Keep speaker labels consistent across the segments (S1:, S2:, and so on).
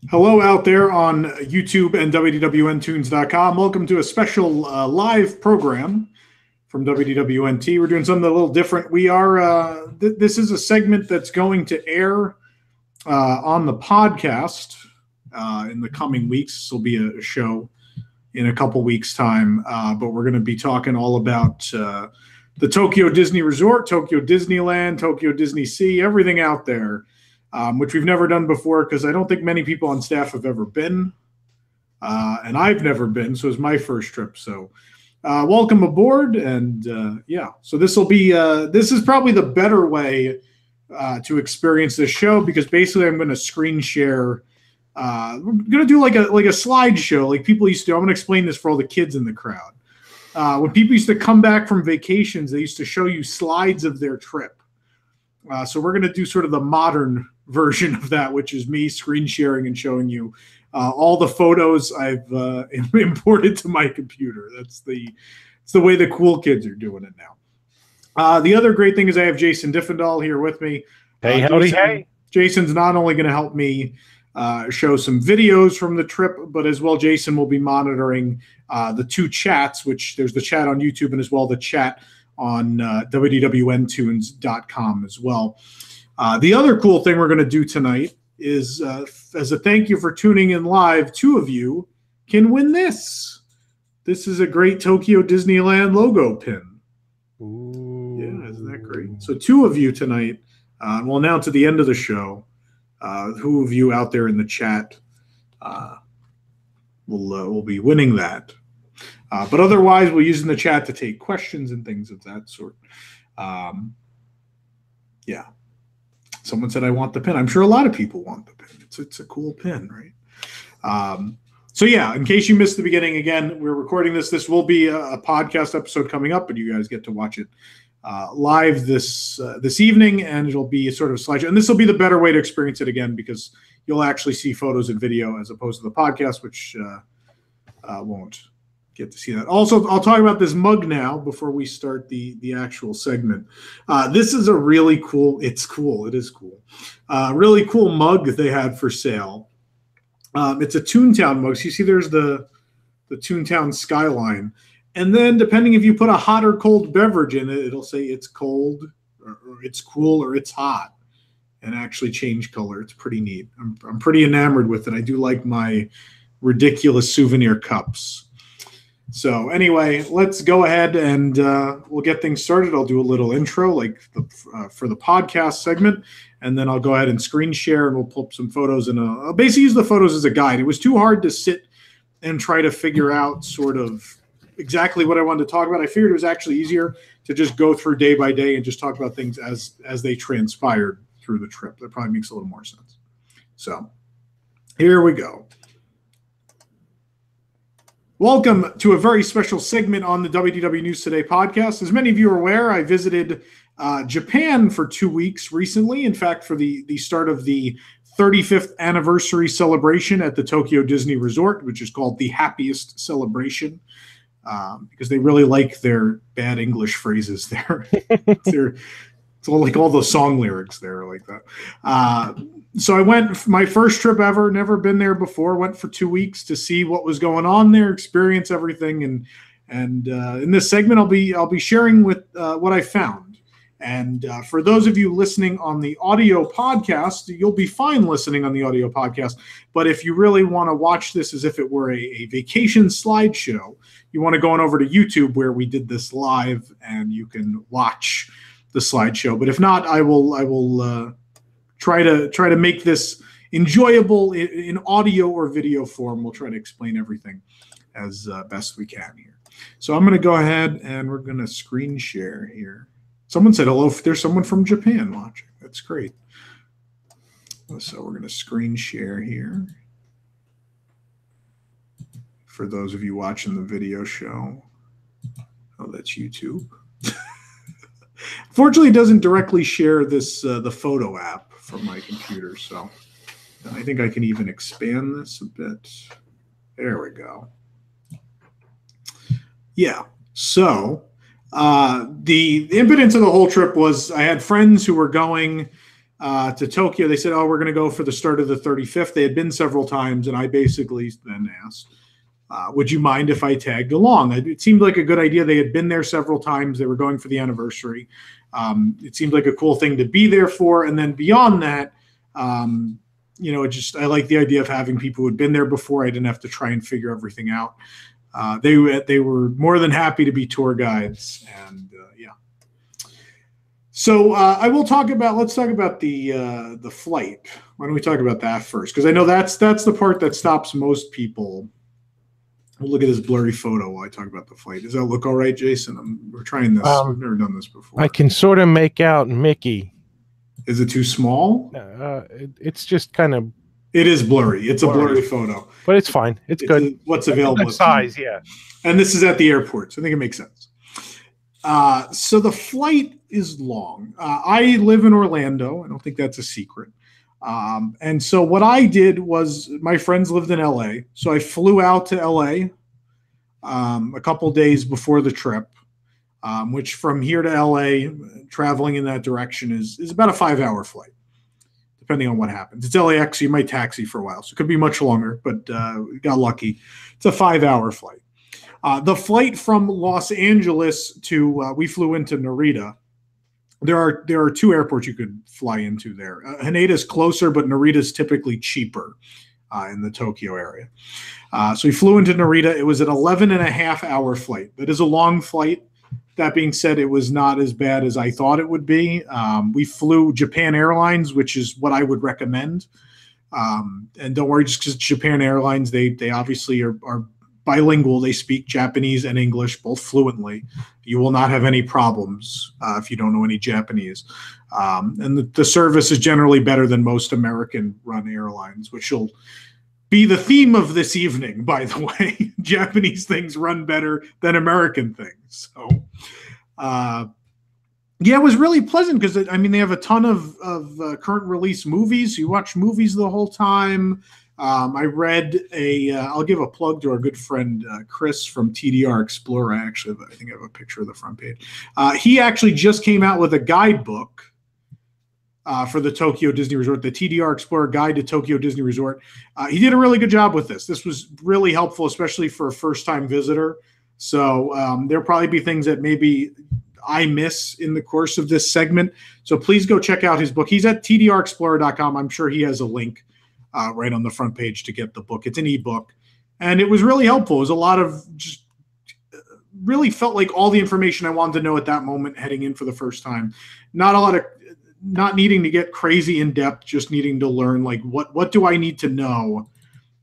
S1: Hello out there on YouTube and WDWNtunes.com. Welcome to a special live program from WDWNT. We're doing something a little different. We are, this is a segment that's going to air on the podcast in the coming weeks. This will be a show in a couple weeks' time, but we're going to be talking all about the Tokyo Disney Resort, Tokyo Disneyland, Tokyo DisneySea, everything out there. Which we've never done before because I don't think many people on staff have ever been. And I've never been, so it's my first trip. So welcome aboard. And yeah, so this will be, this is probably the better way to experience this show because basically I'm going to screen share. We're going to do like a slideshow like people used to. I'm going to explain this for all the kids in the crowd. When people used to come back from vacations, they used to show you slides of their trip. So we're going to do sort of the modern version of that, which is me screen sharing and showing you all the photos I've imported to my computer. It's the way the cool kids are doing it now. The other great thing is I have Jason Diffendahl here with me.
S2: Hey, howdy, hey.
S1: Jason's not only going to help me show some videos from the trip, but as well, Jason will be monitoring the two chats, which there's the chat on YouTube and as well the chat on WDWNtunes.com as well. The other cool thing we're going to do tonight is, as a thank you for tuning in live, two of you can win this. This is a great Tokyo Disneyland logo pin.
S2: Ooh.
S1: Yeah, isn't that great? So two of you tonight, we'll announce at the end of the show who of you out there in the chat will be winning that. But otherwise, we'll use in the chat to take questions and things of that sort. Yeah. Someone said, I want the pin. I'm sure a lot of people want the pin. It's a cool pin, right? So yeah, in case you missed the beginning, again, we're recording this. This will be a podcast episode coming up, but you guys get to watch it live this evening, and it'll be a sort of a slideshow. And this will be the better way to experience it again because you'll actually see photos and video as opposed to the podcast, which won't get to see that. Also, I'll talk about this mug now before we start the actual segment. This is a really cool, it is cool, really cool mug that they had for sale. It's a Toontown mug. So you see there's the Toontown skyline. And then depending if you put a hot or cold beverage in it, it'll say it's cold or it's cool or it's hot and actually change color. It's pretty neat. I'm pretty enamored with it. I do like my ridiculous souvenir cups. So anyway, let's go ahead and we'll get things started. I'll do a little intro like for the podcast segment, and then I'll go ahead and screen share and we'll pull up some photos and I'll basically use the photos as a guide. It was too hard to sit and try to figure out sort of exactly what I wanted to talk about. I figured it was actually easier to just go through day by day and just talk about things as they transpired through the trip. That probably makes a little more sense. So here we go. Welcome to a very special segment on the WDW News Today podcast. As many of you are aware, I visited Japan for 2 weeks recently. In fact, for the start of the 35th anniversary celebration at the Tokyo Disney Resort, which is called the Happiest Celebration, because they really like their bad English phrases there. It's all like all the song lyrics there like that. So I went, my first trip ever, never been there before, went for 2 weeks to see what was going on there, experience everything. And in this segment, I'll be sharing with what I found. And for those of you listening on the audio podcast, you'll be fine listening on the audio podcast. But if you really want to watch this as if it were a vacation slideshow, you want to go on over to YouTube where we did this live and you can watch the slideshow. But if not, I will try to make this enjoyable in audio or video form. We'll try to explain everything as best we can here. So I'm going to go ahead and we're going to screen share here. Someone said hello. There's someone from Japan watching. That's great. So we're going to screen share here for those of you watching the video show. Oh, that's YouTube. Fortunately, it doesn't directly share this the photo app from my computer, so I think I can even expand this a bit. There we go. Yeah, so the impotence of the whole trip was I had friends who were going to Tokyo, they said, "Oh, we're going to go for the start of the 35th." They had been several times, and I basically then asked, "Would you mind if I tagged along?" It seemed like a good idea. They had been there several times. They were going for the anniversary. It seemed like a cool thing to be there for. And then beyond that, I like the idea of having people who had been there before. I didn't have to try and figure everything out. They were more than happy to be tour guides, and yeah. So let's talk about the flight. Why don't we talk about that first? Because I know that's the part that stops most people. We'll look at this blurry photo while I talk about the flight. Does that look all right, Jason? We're trying this. We've never done this before.
S2: I can sort of make out Mickey.
S1: Is it too small?
S2: It's just kind of.
S1: It is blurry. It's blurry. A blurry photo,
S2: but it's fine. It's good.
S1: What's available?
S2: Good size, yeah.
S1: And this is at the airport, so I think it makes sense. So the flight is long. I live in Orlando. I don't think that's a secret. And so what I did was, my friends lived in LA. So I flew out to LA a couple days before the trip, which from here to LA, traveling in that direction is about a 5-hour flight, depending on what happens. It's LAX, so you might taxi for a while. So it could be much longer, but we got lucky. It's a 5-hour flight. The flight from Los Angeles to, we flew into Narita. There are 2 airports you could fly into there. Haneda is closer, but Narita is typically cheaper in the Tokyo area. So we flew into Narita. It was an 11.5-hour flight. That is a long flight. That being said, it was not as bad as I thought it would be. We flew Japan Airlines, which is what I would recommend. And don't worry, just because Japan Airlines, they obviously are bilingual. They speak Japanese and English both fluently. You will not have any problems if you don't know any Japanese. And the service is generally better than most American-run airlines, which will be the theme of this evening, by the way. Japanese things run better than American things. So, yeah, it was really pleasant because, they have a ton of current release movies. You watch movies the whole time. I read I'll give a plug to our good friend Chris from TDR Explorer. I think I have a picture of the front page. He actually just came out with a guidebook for the Tokyo Disney Resort, the TDR Explorer Guide to Tokyo Disney Resort. He did a really good job with this. This was really helpful, especially for a first-time visitor. So there'll probably be things that maybe I miss in the course of this segment. So please go check out his book. He's at tdrexplorer.com. I'm sure he has a link right on the front page to get the book. It's an ebook, and it was really helpful. It was a lot of just really felt like all the information I wanted to know at that moment heading in for the first time. Not needing to get crazy in depth, just needing to learn like what do I need to know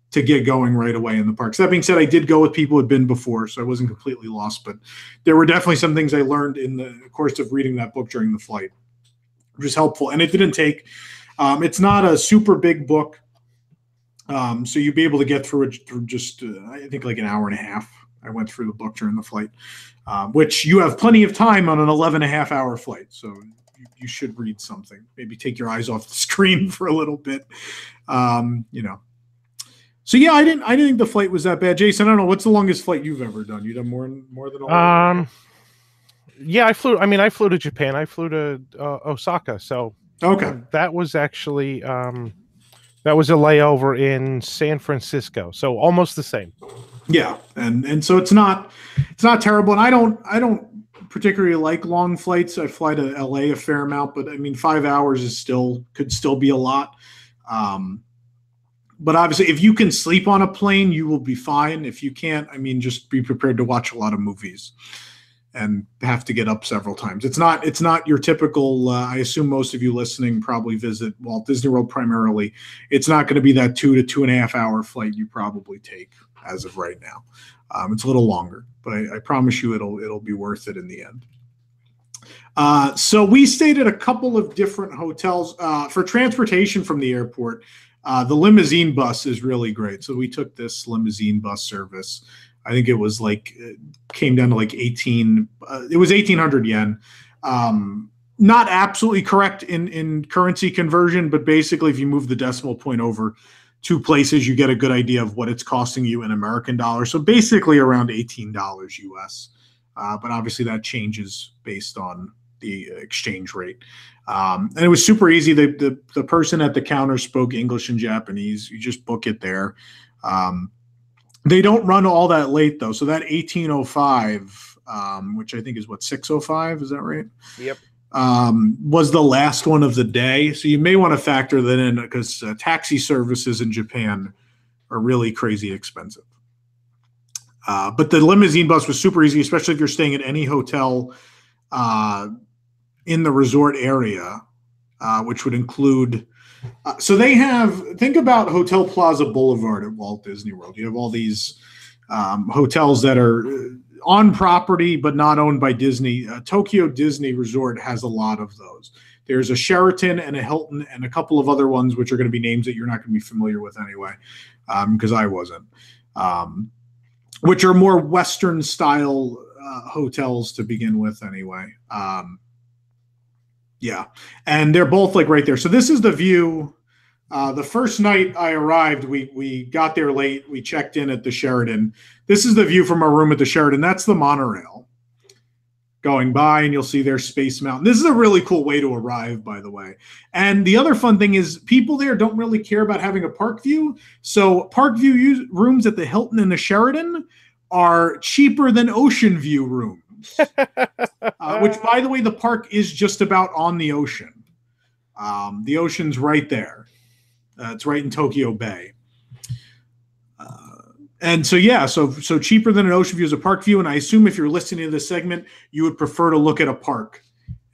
S1: to get going right away in the parks. That being said, I did go with people who had been before, so I wasn't completely lost, but there were definitely some things I learned in the course of reading that book during the flight, which is helpful. And it didn't take, it's not a super big book. So you'd be able to get through it through just, I think like an hour and a half. I went through the book during the flight, which you have plenty of time on an 11.5-hour flight. So you should read something, maybe take your eyes off the screen for a little bit. So yeah, I didn't think the flight was that bad. Jason, I don't know, what's the longest flight you've ever done? You done more than all?
S2: Yeah, I flew to Japan. I flew to Osaka. So
S1: okay.
S2: That was actually that was a layover in San Francisco. So almost the same.
S1: Yeah. And so it's not terrible. And I don't particularly like long flights. I fly to LA a fair amount, but 5 hours could still be a lot. But obviously if you can sleep on a plane, you will be fine. If you can't, just be prepared to watch a lot of movies and have to get up several times. It's not your typical, I assume most of you listening probably visit Walt Disney World primarily. It's not going to be that 2 to 2.5 hour flight you probably take as of right now. It's a little longer, but I promise you it'll be worth it in the end. So we stayed at a couple of different hotels for transportation from the airport. The limousine bus is really great. So we took this limousine bus service. I think it was came down to it was 1,800 yen. Not absolutely correct in currency conversion, but basically if you move the decimal point over 2 places, you get a good idea of what it's costing you in American dollars. So basically around $18 US. But obviously that changes based on the exchange rate. And it was super easy. The person at the counter spoke English and Japanese. You just book it there. They don't run all that late though. So that 1805, which I think is what, 605, is that right?
S2: Yep.
S1: Was the last one of the day. So you may want to factor that in, because taxi services in Japan are really crazy expensive. But the limousine bus was super easy, especially if you're staying at any hotel in the resort area, which would include. So they have, think about Hotel Plaza Boulevard at Walt Disney World. You have all these hotels that are on property but not owned by Disney. Tokyo Disney Resort has a lot of those. There's a Sheraton and a Hilton and a couple of other ones, which are going to be names that you're not going to be familiar with anyway, because I wasn't. Which are more Western style hotels to begin with anyway. Yeah, and they're both like right there. So this is the view. The first night I arrived, we got there late. We checked in at the Sheraton. This is the view from our room at the Sheraton. That's the monorail going by, and you'll see there's Space Mountain. This is a really cool way to arrive, by the way. And the other fun thing is people there don't really care about having a park view. So park view rooms at the Hilton and the Sheraton are cheaper than ocean view rooms. Which, by the way, the park is just about on the ocean. The ocean's right there. It's right in Tokyo Bay. And so, yeah, so cheaper than an ocean view is a park view. And I assume if you're listening to this segment, you would prefer to look at a park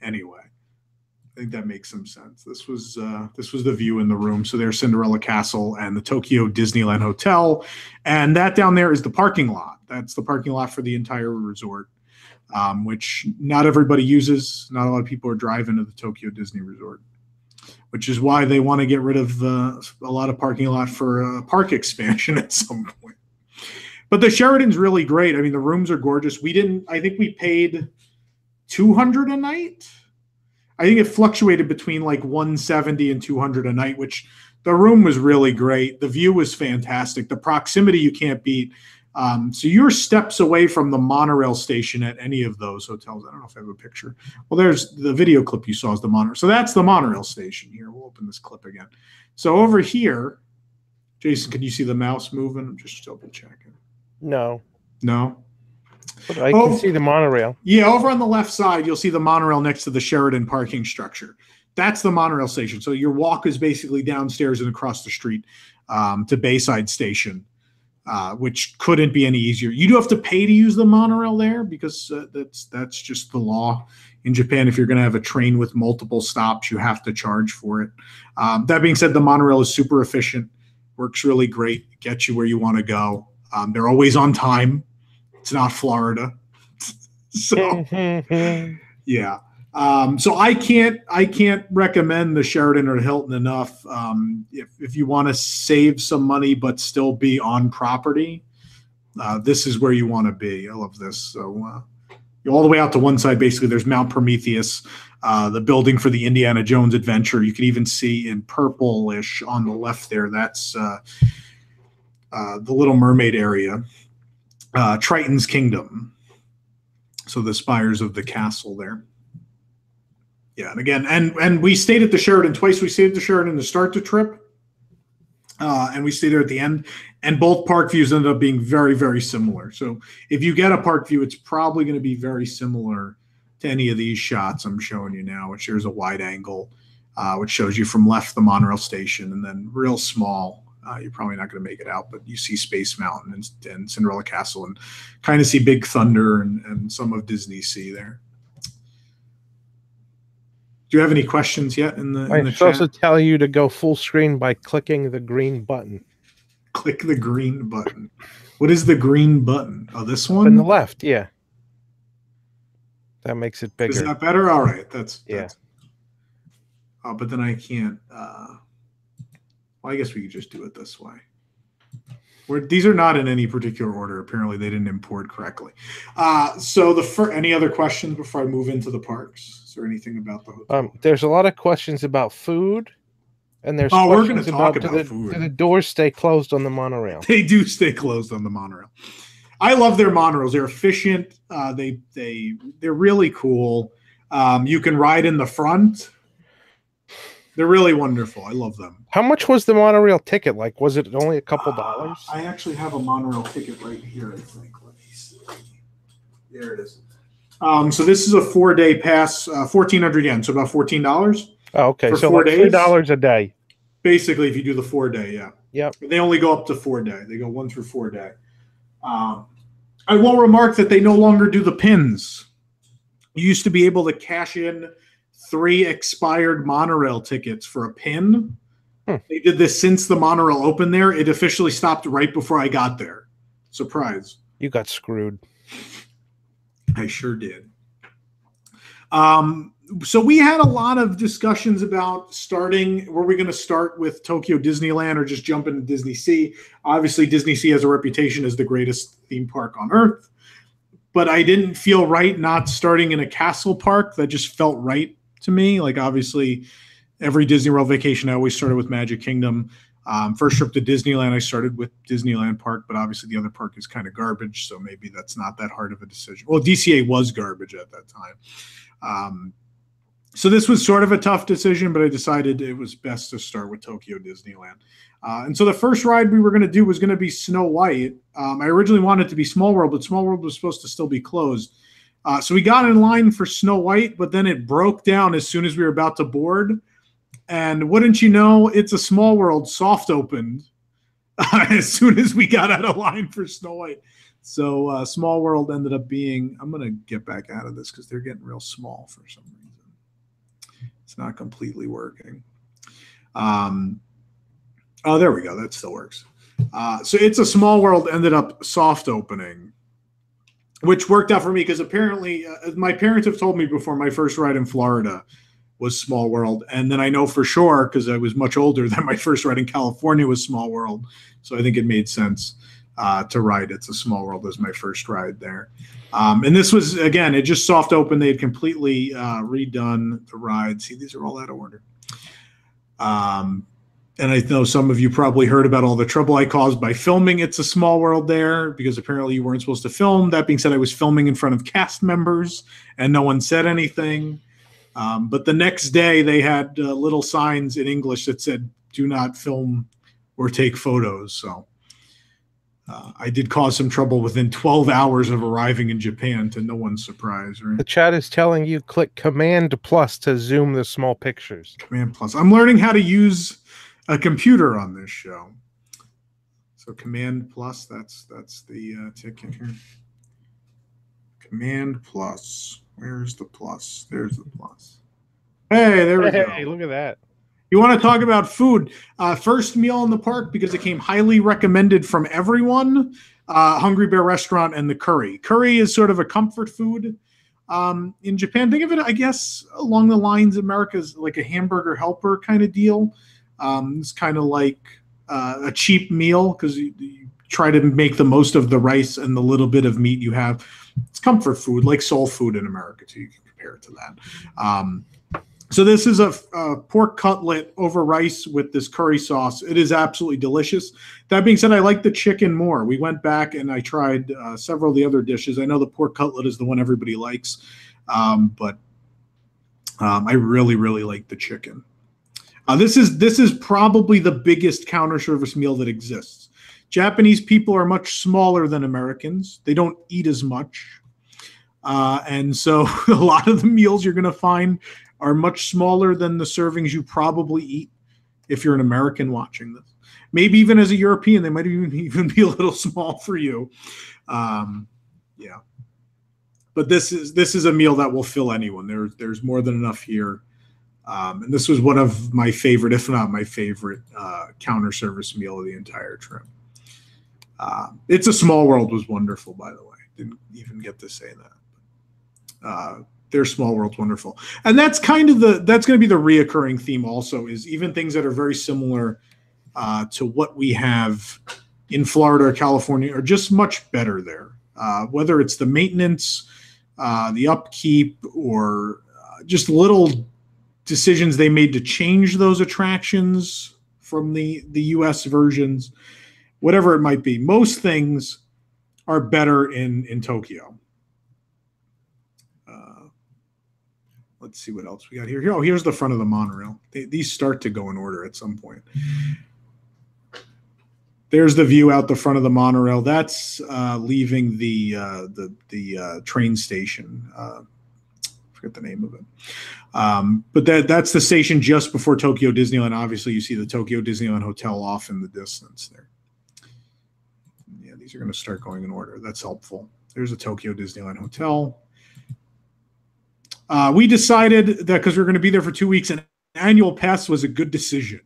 S1: anyway. I think that makes some sense. This was the view in the room. So there's Cinderella Castle and the Tokyo Disneyland Hotel. And that down there is the parking lot. That's the parking lot for the entire resort. Which not everybody uses. Not a lot of people are driving to the Tokyo Disney Resort, which is why they want to get rid of a lot of parking lot for park expansion at some point. But the Sheraton's really great. I mean, the rooms are gorgeous. I think we paid $200 a night. I think it fluctuated between like $170 and $200 a night, which the room was really great. The view was fantastic. The proximity you can't beat. So you're steps away from the monorail station at any of those hotels. I don't know if I have a picture. Well, there's the video clip you saw is the monorail. So that's the monorail station here. We'll open this clip again. So over here, Jason, can you see the mouse moving? I'm just double checking.
S2: No.
S1: But
S2: I can see the monorail.
S1: Yeah, over on the left side, you'll see the monorail next to the Sheraton parking structure. That's the monorail station. So your walk is basically downstairs and across the street to Bayside Station. Which couldn't be any easier. You do have to pay to use the monorail there because that's just the law in Japan. If you're going to have a train with multiple stops, you have to charge for it. That being said, the monorail is super efficient, works really great, gets you where you want to go. They're always on time. It's not Florida. So yeah. So I can't recommend the Sheraton or the Hilton enough. If you want to save some money but still be on property, this is where you want to be. I love this. So all the way out to one side, basically, there's Mount Prometheus, the building for the Indiana Jones adventure. You can even see in purplish on the left there. That's the Little Mermaid area. Triton's Kingdom. So the spires of the castle there. Yeah, and again, and we stayed at the Sheraton twice. We stayed at the Sheraton to start the trip, and we stayed there at the end. And both park views ended up being very, very similar. So if you get a park view, it's probably going to be very similar to any of these shots I'm showing you now, which here's a wide angle, which shows you from left the monorail station, and then real small. You're probably not going to make it out, but you see Space Mountain and Cinderella Castle, and kind of see Big Thunder and some of DisneySea there. Do you have any questions yet in the
S2: chat? It's also tell you to go full screen by clicking the green button.
S1: Click the green button. What is the green button? Oh, this one?
S2: On the left, yeah. That makes it bigger.
S1: Is that better? All right. That's
S2: yeah.
S1: Oh, but then I can't. Well, I guess we could just do it this way. These are not in any particular order. Apparently, they didn't import correctly. So any other questions before I move into the parks? Is there anything about the hotel?
S2: There's a lot of questions about food, and there's
S1: we're going to talk about food.
S2: Do the doors stay closed on the monorail?
S1: They do stay closed on the monorail. I love their monorails. They're efficient. They're really cool. You can ride in the front. They're really wonderful. I love them.
S2: How much was the monorail ticket? Like, was it only a couple dollars?
S1: I actually have a monorail ticket right here, I think. Let me see. There it is. So this is a 4-day pass, 1,400 yen, so about $14.
S2: Oh, okay.
S1: For
S2: So
S1: 4
S2: like
S1: days?
S2: $3 a day.
S1: Basically, if you do the 4-day, yeah.
S2: Yep.
S1: They only go up to 4-day. They go 1 through 4-day. I will remark that they no longer do the pins. You used to be able to cash in 3 expired monorail tickets for a pin. They did this since the monorail opened there. It officially stopped right before I got there. Surprise.
S2: You got screwed.
S1: I sure did. So we had a lot of discussions about starting. Were we going to start with Tokyo Disneyland or just jump into DisneySea? Obviously, DisneySea has a reputation as the greatest theme park on earth. But I didn't feel right not starting in a castle park. That just felt right to me. Like, obviously, every Disney World vacation, I always started with Magic Kingdom. First trip to Disneyland, I started with Disneyland Park, but obviously the other park is kind of garbage, so maybe that's not that hard of a decision. Well, DCA was garbage at that time. So this was sort of a tough decision, but I decided it was best to start with Tokyo Disneyland. And so the first ride we were going to do was going to be Snow White. I originally wanted it to be Small World, but Small World was supposed to still be closed. So we got in line for Snow White, but then it broke down as soon as we were about to board. And wouldn't you know, It's a Small World soft opened as soon as we got out of line for Snow White. So Small World ended up being, I'm going to get back out of this because they're getting real small for some reason. It's not completely working. Oh, there we go. That still works. So It's a Small World ended up soft opening, which worked out for me because apparently my parents have told me before my first ride in Florida was Small World. And then I know for sure, because I was much older, that my first ride in California was Small World. So I think it made sense to ride It's a Small World as my first ride there. And this was, again, it just soft opened. They had completely redone the ride. See, these are all out of order. And I know some of you probably heard about all the trouble I caused by filming It's a Small World there, because apparently you weren't supposed to film. That being said, I was filming in front of cast members and no one said anything. But the next day they had little signs in English that said, do not film or take photos. So I did cause some trouble within 12 hours of arriving in Japan, to no one's surprise. Right?
S2: The chat is telling you click Command plus to zoom the small pictures.
S1: Command plus. I'm learning how to use a computer on this show. So Command plus, that's the ticket here. Command plus. Where's the plus? There's the plus. Hey, there we go.
S2: Hey, look at that.
S1: You want to talk about food? First meal in the park, because it came highly recommended from everyone, Hungry Bear Restaurant and the curry. Curry is sort of a comfort food in Japan. Think of it, I guess, along the lines of America's like a hamburger helper kind of deal. It's kind of like a cheap meal because you try to make the most of the rice and the little bit of meat you have. It's comfort food, like soul food in America, so you can compare it to that. So this is a pork cutlet over rice with this curry sauce. It is absolutely delicious. That being said, I like the chicken more. We went back and I tried several of the other dishes. I know the pork cutlet is the one everybody likes, but I really, really like the chicken. This is probably the biggest counter service meal that exists. Japanese people are much smaller than Americans. They don't eat as much. And so a lot of the meals you're going to find are much smaller than the servings you probably eat if you're an American watching this. Maybe even as a European, they might even be a little small for you. Yeah. But this is a meal that will fill anyone. There's more than enough here. And this was one of my favorite, if not my favorite, counter service meal of the entire trip. It's a Small World was wonderful, by the way. Didn't even get to say that. Their Small World's wonderful. And that's kind of that's going to be the reoccurring theme also, is even things that are very similar to what we have in Florida or California are just much better there. Whether it's the maintenance, the upkeep, or just little decisions they made to change those attractions from the US versions, whatever it might be. Most things are better in Tokyo. Let's see what else we got here. Oh, here's the front of the monorail. These start to go in order at some point. There's the view out the front of the monorail. That's leaving the train station. Forget the name of it. But that's the station just before Tokyo Disneyland. Obviously, you see the Tokyo Disneyland Hotel off in the distance there. Yeah, these are going to start going in order. That's helpful. There's a Tokyo Disneyland Hotel. We decided that because we were going to be there for 2 weeks, an annual pass was a good decision.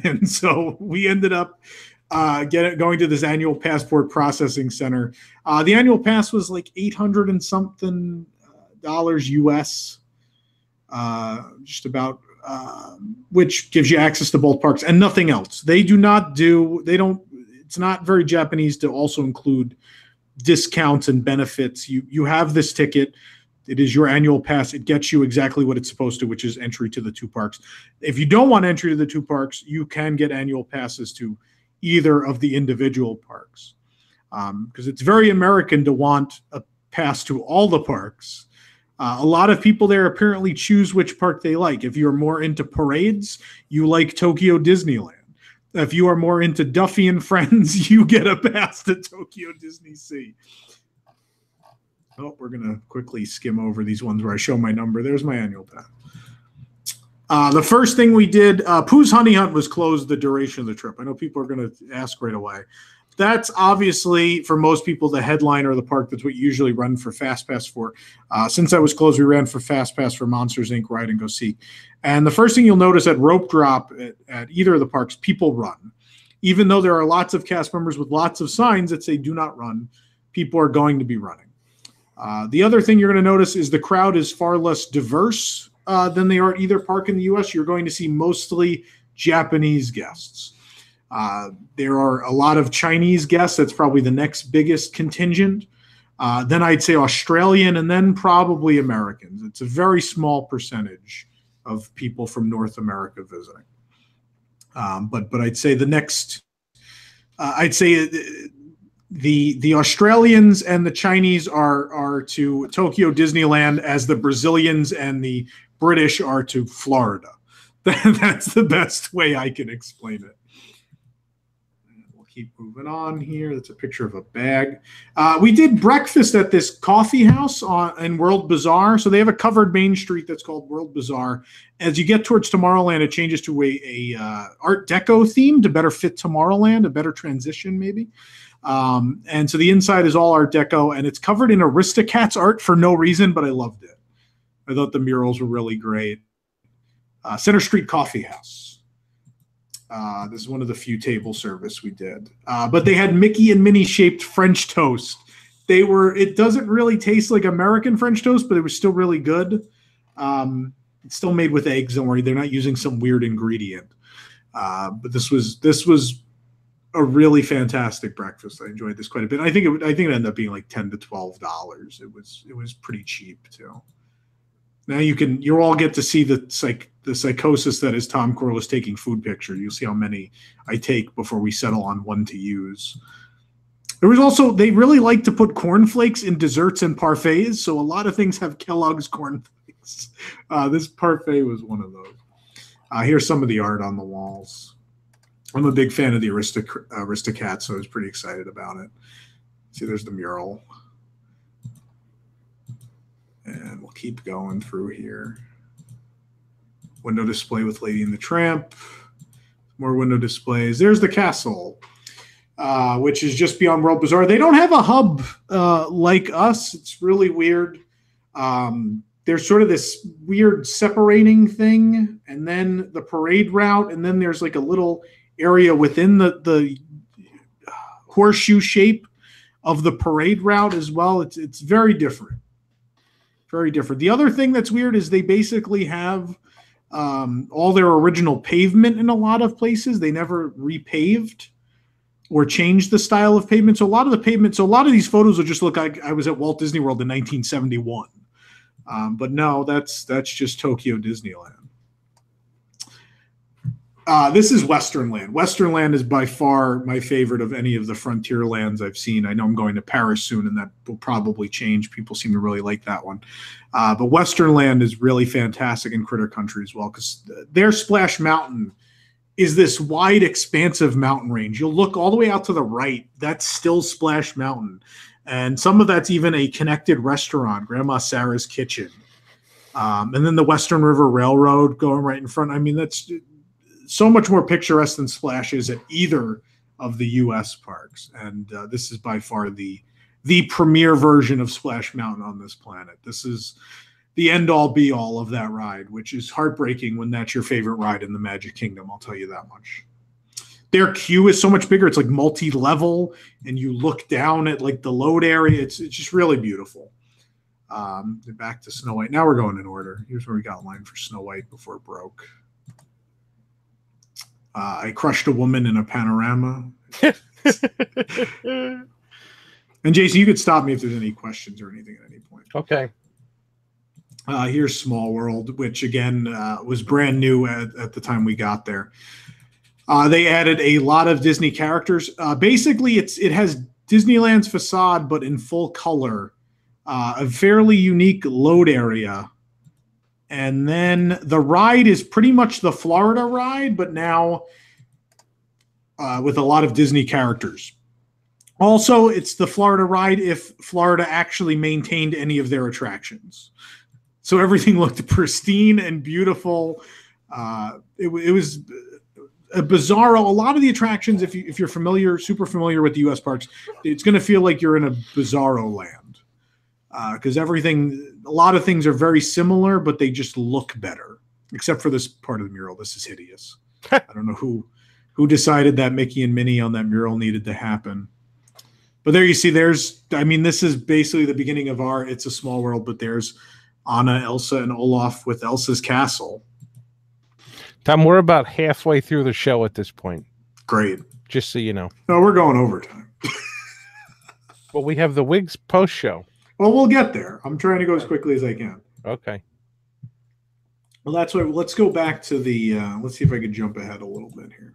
S1: And so we ended up going to this annual passport processing center. The annual pass was like $800 and something US, just about, which gives you access to both parks and nothing else. It's not very Japanese to also include discounts and benefits. You have this ticket. It is your annual pass. It gets you exactly what it's supposed to, which is entry to the 2 parks. If you don't want entry to the 2 parks, you can get annual passes to either of the individual parks. Because it's very American to want a pass to all the parks. A lot of people there apparently choose which park they like. If you're more into parades, you like Tokyo Disneyland. If you are more into Duffy and Friends, you get a pass to Tokyo DisneySea. Oh, we're going to quickly skim over these ones where I show my number. There's my annual pass. The first thing we did, Pooh's Honey Hunt was closed the duration of the trip. I know people are going to ask right away. That's obviously, for most people, the headliner of the park. That's what you usually run for Fast Pass for. Since that was closed, we ran for Fast Pass for Monsters, Inc., Ride, and Go Seek. And the first thing you'll notice at Rope Drop at either of the parks, people run. Even though there are lots of cast members with lots of signs that say do not run, people are going to be running. The other thing you're going to notice is the crowd is far less diverse than they are at either park in the U.S. You're going to see mostly Japanese guests. There are a lot of Chinese guests. That's probably the next biggest contingent. Then I'd say Australian, and then probably Americans. It's a very small percentage of people from North America visiting. But I'd say the next, the Australians and the Chinese are to Tokyo Disneyland as the Brazilians and the British are to Florida. That's the best way I can explain it. We'll keep moving on here. That's a picture of a bag. We did breakfast at this coffee house in World Bazaar. So they have a covered main street that's called World Bazaar. As you get towards Tomorrowland, it changes to a Art Deco theme to better fit Tomorrowland, a better transition maybe. And so the inside is all Art Deco, and it's covered in Aristocats art for no reason, but I loved it. I thought the murals were really great. Center Street Coffee House. This is one of the few table service we did. But they had Mickey and Minnie shaped French toast. It doesn't really taste like American French toast, but it was still really good. It's still made with eggs, don't worry. They're not using some weird ingredient. But this was a really fantastic breakfast. I enjoyed this quite a bit. I think it ended up being like $10 to $12. It was pretty cheap too. Now you all get to see the psychosis that is Tom Corless taking food pictures. You'll see how many I take before we settle on one to use. There was also, they really like to put cornflakes in desserts and parfaits, so a lot of things have Kellogg's cornflakes. This parfait was one of those. Here's some of the art on the walls. I'm a big fan of the Aristocats, so I was pretty excited about it. See, there's the mural. And we'll keep going through here. Window display with Lady and the Tramp. More window displays. There's the castle, which is just beyond World Bazaar. They don't have a hub like us. It's really weird. There's sort of this weird separating thing, and then the parade route, and then there's like a little area within the horseshoe shape of the parade route as well. It's very different. Very different. The other thing that's weird is they basically have all their original pavement in a lot of places. They never repaved or changed the style of pavement. So a lot of these photos will just look like I was at Walt Disney World in 1971. But no, that's just Tokyo Disneyland. This is Westernland. Westernland is by far my favorite of any of the frontier lands I've seen. I know I'm going to Paris soon, and that will probably change. People seem to really like that one. But Westernland is really fantastic in Critter Country as well, because their Splash Mountain is this wide, expansive mountain range. You'll look all the way out to the right. That's still Splash Mountain. And some of that's even a connected restaurant, Grandma Sarah's Kitchen. And then the Western River Railroad going right in front. I mean, that's so much more picturesque than Splash is at either of the U.S. parks. And this is by far the premier version of Splash Mountain on this planet. This is the end-all, be-all of that ride, which is heartbreaking when that's your favorite ride in the Magic Kingdom, I'll tell you that much. Their queue is so much bigger. It's like multi-level, and you look down at like the load area. It's just really beautiful. Back to Snow White. Now we're going in order. Here's where we got line for Snow White before it broke. I crushed a woman in a panorama. And Jason, you could stop me if there's any questions or anything at any point.
S2: Okay.
S1: Here's Small World, which again was brand new at the time we got there. They added a lot of Disney characters. Basically, it has Disneyland's facade, but in full color. A fairly unique load area. And then the ride is pretty much the Florida ride, but now with a lot of Disney characters. Also, it's the Florida ride if Florida actually maintained any of their attractions. So everything looked pristine and beautiful. It was a bizarro. A lot of the attractions, if you're familiar, super familiar with the U.S. parks, it's going to feel like you're in a bizarro land. Because a lot of things are very similar, but they just look better. Except for this part of the mural. This is hideous. I don't know who decided that Mickey and Minnie on that mural needed to happen. But there you see, this is basically the beginning of It's a Small World, but there's Anna, Elsa, and Olaf with Elsa's castle.
S2: Tom, we're about halfway through the show at this point.
S1: Great.
S2: Just so you know.
S1: No, we're going overtime.
S2: Well, we have the Wigs post show.
S1: Well, we'll get there. I'm trying to go as quickly as I can.
S2: Okay.
S1: Well, that's why. Let's go back to the. Let's see if I can jump ahead a little bit here,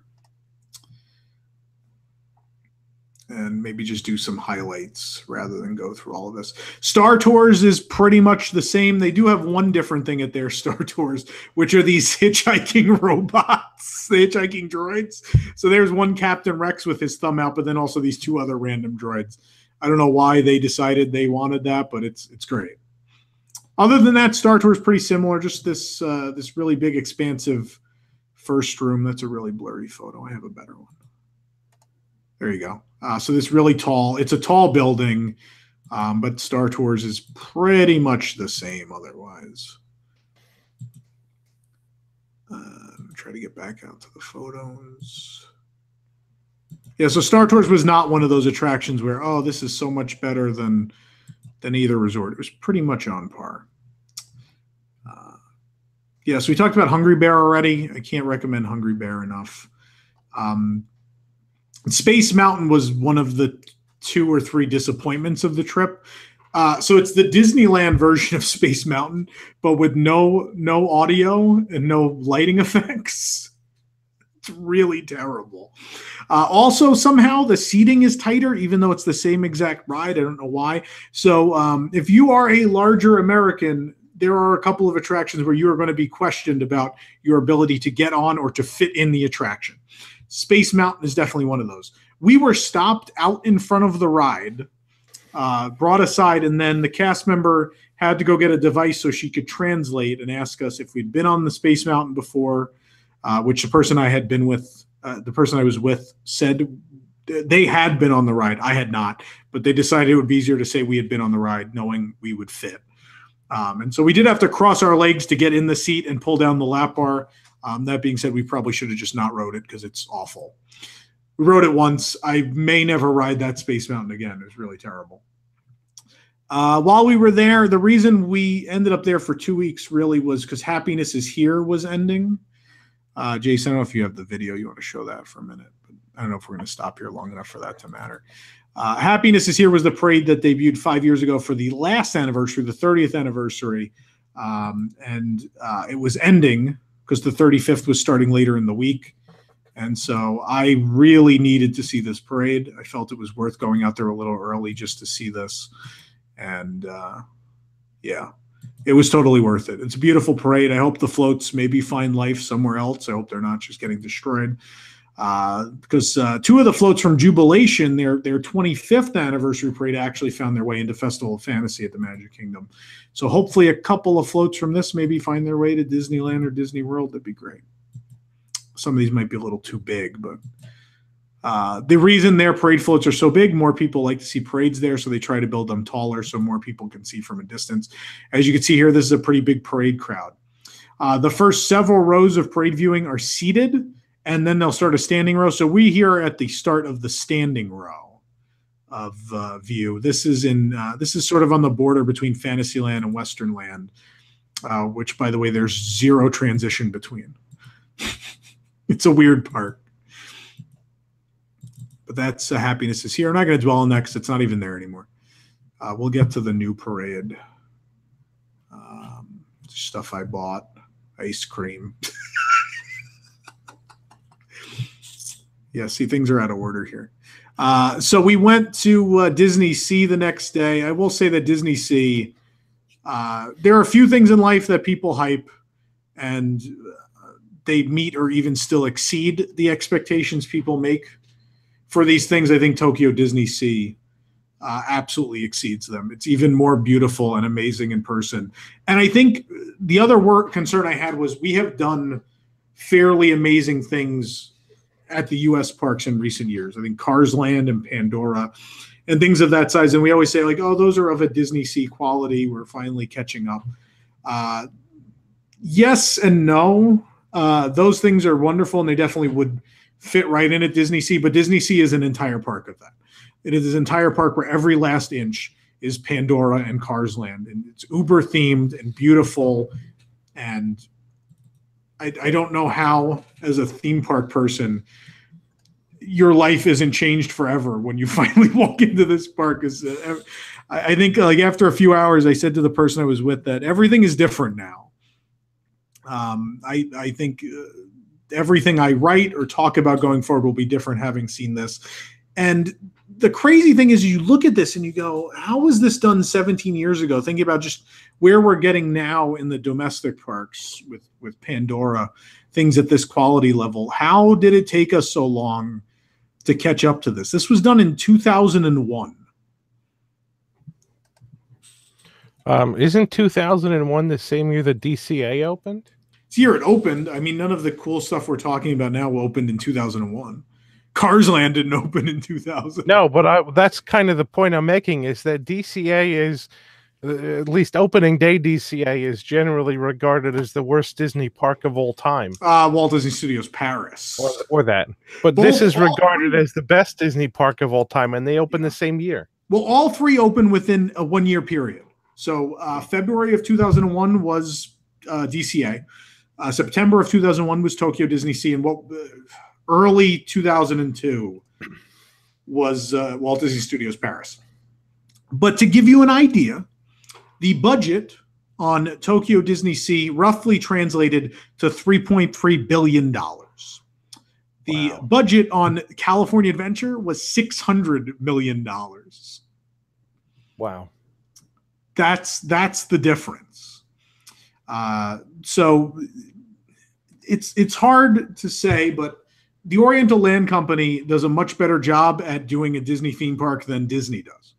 S1: and maybe just do some highlights rather than go through all of this. Star Tours is pretty much the same. They do have one different thing at their Star Tours, which are these hitchhiking robots, the hitchhiking droids. So there's one Captain Rex with his thumb out, but then also these two other random droids. I don't know why they decided they wanted that, but it's great. Other than that, Star Tours is pretty similar. Just this really big, expansive first room. That's a really blurry photo. I have a better one. There you go. So this really tall. It's a tall building, but Star Tours is pretty much the same otherwise. Try to get back out to the photos. Yeah, so Star Tours was not one of those attractions where, oh, this is so much better than either resort. It was pretty much on par. Yeah, so we talked about Hungry Bear already. I can't recommend Hungry Bear enough. Space Mountain was one of the 2 or 3 disappointments of the trip. So it's the Disneyland version of Space Mountain, but with no audio and no lighting effects. It's really terrible. Also, somehow the seating is tighter, even though it's the same exact ride. I don't know why. So if you are a larger American, there are a couple of attractions where you are going to be questioned about your ability to get on or to fit in the attraction. Space Mountain is definitely one of those. We were stopped out in front of the ride, brought aside, and then the cast member had to go get a device so she could translate and ask us if we'd been on the Space Mountain before. Which the person I had been with, the person I was with said they had been on the ride. I had not, but they decided it would be easier to say we had been on the ride knowing we would fit. And so we did have to cross our legs to get in the seat and pull down the lap bar. That being said, we probably should have just not rode it because it's awful. We rode it once. I may never ride that Space Mountain again. It was really terrible. While we were there, the reason we ended up there for 2 weeks really was because Happiness is Here was ending. Jason, I don't know if you have the video. You want to show that for a minute. But I don't know if we're going to stop here long enough for that to matter. Happiness is Here was the parade that debuted 5 years ago for the last anniversary, the 30th anniversary. And it was ending because the 35th was starting later in the week. And so I really needed to see this parade. I felt it was worth going out there a little early just to see this. And yeah, it was totally worth it. It's a beautiful parade. I hope the floats maybe find life somewhere else. I hope they're not just getting destroyed. Because two of the floats from Jubilation, their 25th anniversary parade, actually found their way into Festival of Fantasy at the Magic Kingdom. So hopefully a couple of floats from this maybe find their way to Disneyland or Disney World. That'd be great. Some of these might be a little too big, but the reason their parade floats are so big, more people like to see parades there, so they try to build them taller so more people can see from a distance. As you can see here, this is a pretty big parade crowd. The first several rows of parade viewing are seated, and then they'll start a standing row. So we here are at the start of the standing row of view. This is sort of on the border between Fantasyland and Westernland, which, by the way, there's zero transition between. It's a weird park. But that's Happiness is Here. I'm not going to dwell on that because it's not even there anymore. We'll get to the new parade. Stuff I bought. Ice cream. Yeah, see, things are out of order here. So we went to DisneySea the next day. I will say that DisneySea, there are a few things in life that people hype, and they meet or even still exceed the expectations people make for these things. I think Tokyo DisneySea absolutely exceeds them. It's even more beautiful and amazing in person. And I think the other concern I had was we have done fairly amazing things at the U.S. parks in recent years. I think Cars Land and Pandora and things of that size. And we always say, like, oh, those are of a DisneySea quality. We're finally catching up. Yes and no. Those things are wonderful, and they definitely would fit right in at DisneySea, but DisneySea is an entire park of that. It is an entire park where every last inch is Pandora and Cars Land, and it's uber themed and beautiful. And I don't know how, as a theme park person, your life isn't changed forever when you finally walk into this park. I think, like, after a few hours, I said to the person I was with that everything is different now. I think everything I write or talk about going forward will be different having seen this. And the crazy thing is, you look at this and you go, how was this done 17 years ago? Thinking about just where we're getting now in the domestic parks with Pandora, things at this quality level. How did it take us so long to catch up to this? This was done in 2001.
S2: Isn't 2001 the same year the DCA opened?
S1: It's the year it opened. I mean, none of the cool stuff we're talking about now opened in 2001. Cars Land didn't open in 2000.
S2: No, but that's kind of the point I'm making, is that DCA is, at least opening day DCA is generally regarded as the worst Disney park of all time.
S1: Walt Disney Studios Paris.
S2: Or that. But this is regarded as the best Disney park of all time, and they opened the same year.
S1: Well, all three opened within a 1 year period. So February of 2001 was DCA. September of 2001 was Tokyo DisneySea, and early 2002 was Walt Disney Studios Paris. But to give you an idea, the budget on Tokyo DisneySea roughly translated to $3.3 billion. The budget on California Adventure was $600 million.
S2: Wow.
S1: That's the difference. So it's hard to say, but the Oriental Land Company does a much better job at doing a Disney theme park than Disney does.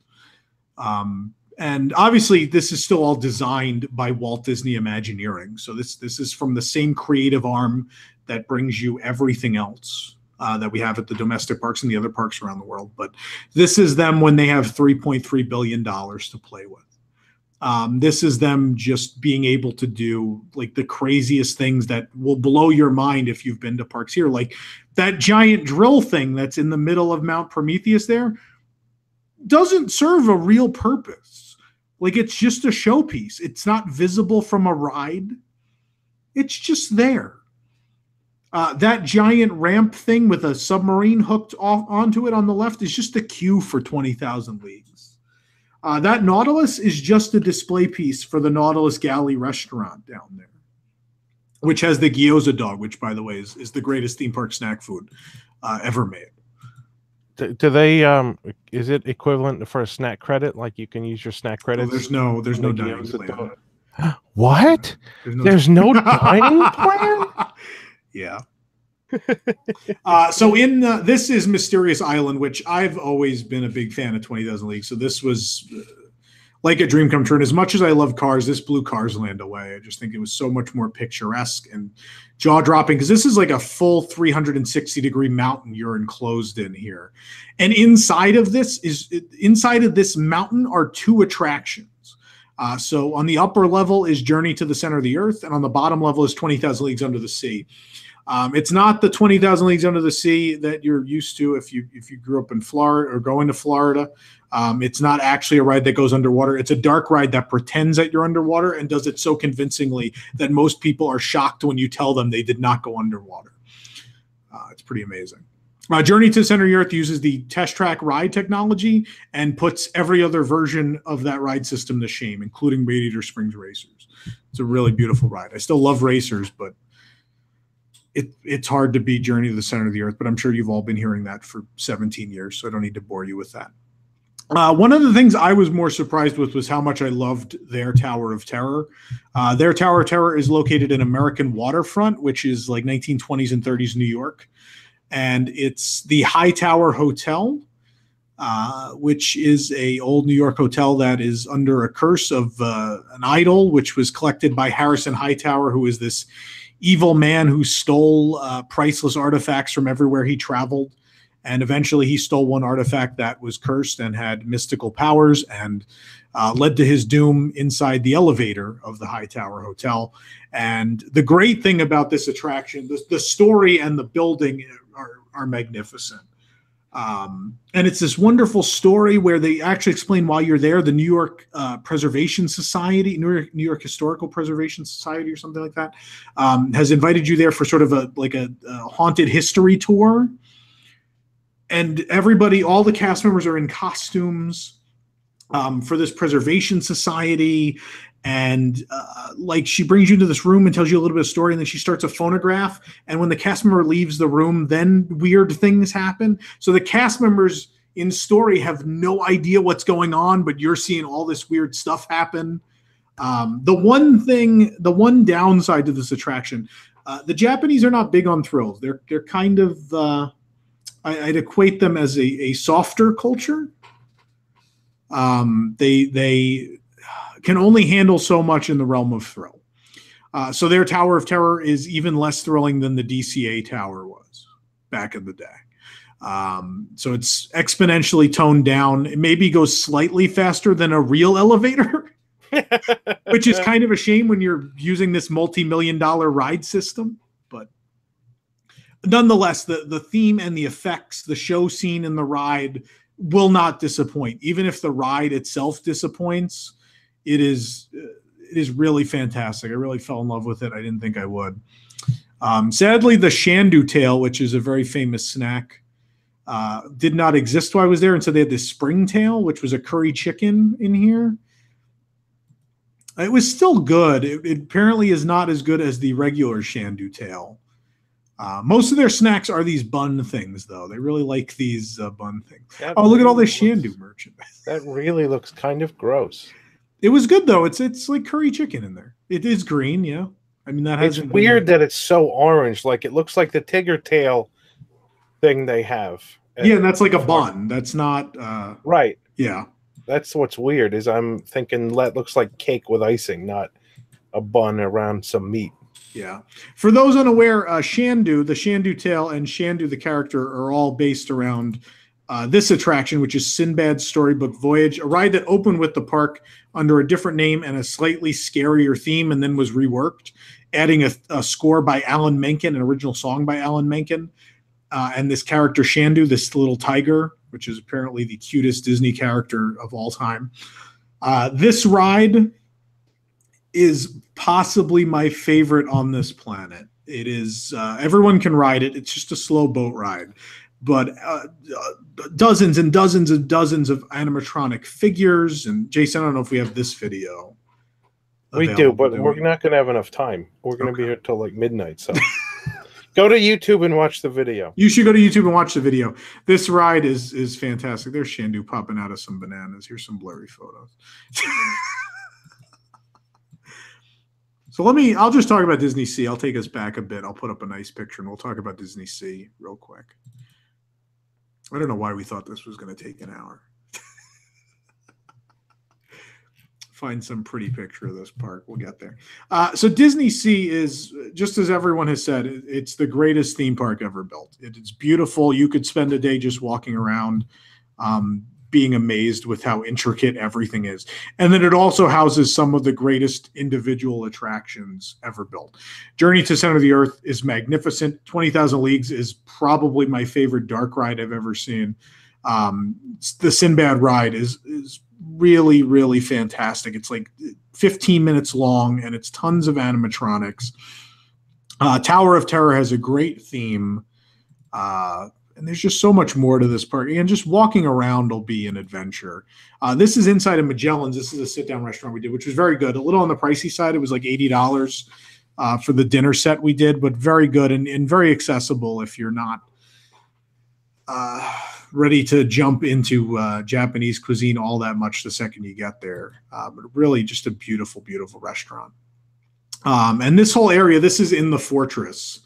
S1: And obviously, this is still all designed by Walt Disney Imagineering. So this is from the same creative arm that brings you everything else that we have at the domestic parks and the other parks around the world. But this is them when they have $3.3 billion to play with. This is them just being able to do like the craziest things that will blow your mind if you've been to parks here. Like that giant drill thing that's in the middle of Mount Prometheus there doesn't serve a real purpose. Like it's just a showpiece. It's not visible from a ride. It's just there. That giant ramp thing with a submarine hooked off onto it on the left is just a queue for 20,000 Leagues. That Nautilus is just a display piece for the Nautilus Galley restaurant down there. which has the gyoza dog, which, by the way, is the greatest theme park snack food ever made.
S2: Do they? Is it equivalent for a snack credit? Like you can use your snack credits?
S1: No, there's no dining plan.
S2: What? There's no dining plan?
S1: Yeah. So in this is Mysterious Island, which I've always been a big fan of 20,000 Leagues. So this was like a dream come true. And as much as I love Cars, this blew Cars Land away. I just think it was so much more picturesque and jaw-dropping, because this is like a full 360-degree mountain you're enclosed in here. And inside of this mountain are 2 attractions. So on the upper level is Journey to the Center of the Earth, and on the bottom level is 20,000 Leagues Under the Sea. It's not the 20,000 Leagues Under the Sea that you're used to if you grew up in Florida or going to Florida. It's not actually a ride that goes underwater. It's a dark ride that pretends that you're underwater and does it so convincingly that most people are shocked when you tell them they did not go underwater. It's pretty amazing. Journey to the Center of the Earth uses the Test Track ride technology and puts every other version of that ride system to shame, including Radiator Springs Racers. It's a really beautiful ride. I still love Racers, but it's hard to beat Journey to the Center of the Earth, but I'm sure you've all been hearing that for 17 years, so I don't need to bore you with that. One of the things I was more surprised with was how much I loved their Tower of Terror. Their Tower of Terror is located in American Waterfront, which is like 1920s and 30s New York. And it's the Hightower Hotel, which is a old New York hotel that is under a curse of an idol, which was collected by Harrison Hightower, who is this evil man who stole priceless artifacts from everywhere he traveled. And eventually he stole one artifact that was cursed and had mystical powers and led to his doom inside the elevator of the Hightower Hotel. And the great thing about this attraction, the story and the building are magnificent. And it's this wonderful story where they actually explain why you're there. The New York Preservation Society, New York Historical Preservation Society or something like that, has invited you there for sort of a haunted history tour. And everybody, all the cast members are in costumes for this preservation society. And she brings you into this room and tells you a little bit of story, and then she starts a phonograph. And when the cast member leaves the room, then weird things happen. So the cast members in story have no idea what's going on, but you're seeing all this weird stuff happen. The one downside to this attraction, the Japanese are not big on thrills. They're kind of I'd equate them as a softer culture. They can only handle so much in the realm of thrill. So their Tower of Terror is even less thrilling than the DCA Tower was back in the day. So it's exponentially toned down. It maybe goes slightly faster than a real elevator, which is kind of a shame when you're using this multi-million-dollar ride system. But nonetheless, the theme and the effects, the show scene and the ride will not disappoint. Even if the ride itself disappoints, it is really fantastic. I really fell in love with it. I didn't think I would. Sadly, the Shandu tail, which is a very famous snack, did not exist while I was there. And so they had this spring tail, which was a curry chicken in here. It was still good. It apparently is not as good as the regular Shandu tail. Most of their snacks are these bun things, though. They really like these bun things. Look at all this Shandu merchandise.
S2: That really looks kind of gross.
S1: It was good, though. It's like curry chicken in there. It is green, yeah. I mean,
S2: it's weird that it's so orange. Like, it looks like the tiger tail thing they have.
S1: Yeah, and that's like a bun. That's not...
S2: right.
S1: Yeah.
S2: That's what's weird, is I'm thinking that looks like cake with icing, not a bun around some meat.
S1: Yeah. For those unaware, Shandu, the Shandu tail, and Shandu, the character, are all based around this attraction, which is Sinbad's Storybook Voyage, a ride that opened with the park under a different name and a slightly scarier theme, and then was reworked, adding a score by Alan Menken, an original song by Alan Menken, and this character Shandu, this little tiger, which is apparently the cutest Disney character of all time. This ride is possibly my favorite on this planet. It is, everyone can ride it. It's just a slow boat ride, but dozens and dozens and dozens of animatronic figures. And Jason, I don't know if we have this video.
S2: We do, but we're not going to have enough time. We're going to be here till like midnight. So go to YouTube and watch the video.
S1: You should go to YouTube and watch the video. This ride is fantastic. There's Shandu popping out of some bananas. Here's some blurry photos. So I'll just talk about DisneySea. I'll take us back a bit. I'll put up a nice picture and we'll talk about DisneySea real quick. I don't know why we thought this was going to take an hour. Find some pretty picture of this park. We'll get there. So DisneySea is, just as everyone has said, it's the greatest theme park ever built. It's beautiful. You could spend a day just walking around, being amazed with how intricate everything is. And then it also houses some of the greatest individual attractions ever built. Journey to Center of the Earth is magnificent. 20,000 Leagues is probably my favorite dark ride I've ever seen. The Sinbad ride is really, really fantastic. It's like 15 minutes long and it's tons of animatronics. Tower of Terror has a great theme. And there's just so much more to this park. And just walking around will be an adventure. This is inside of Magellan's. This is a sit-down restaurant we did, which was very good. A little on the pricey side. It was like $80 for the dinner set we did, but very good and very accessible if you're not ready to jump into Japanese cuisine all that much the second you get there. But really just a beautiful, beautiful restaurant. And this whole area, this is in the Fortress,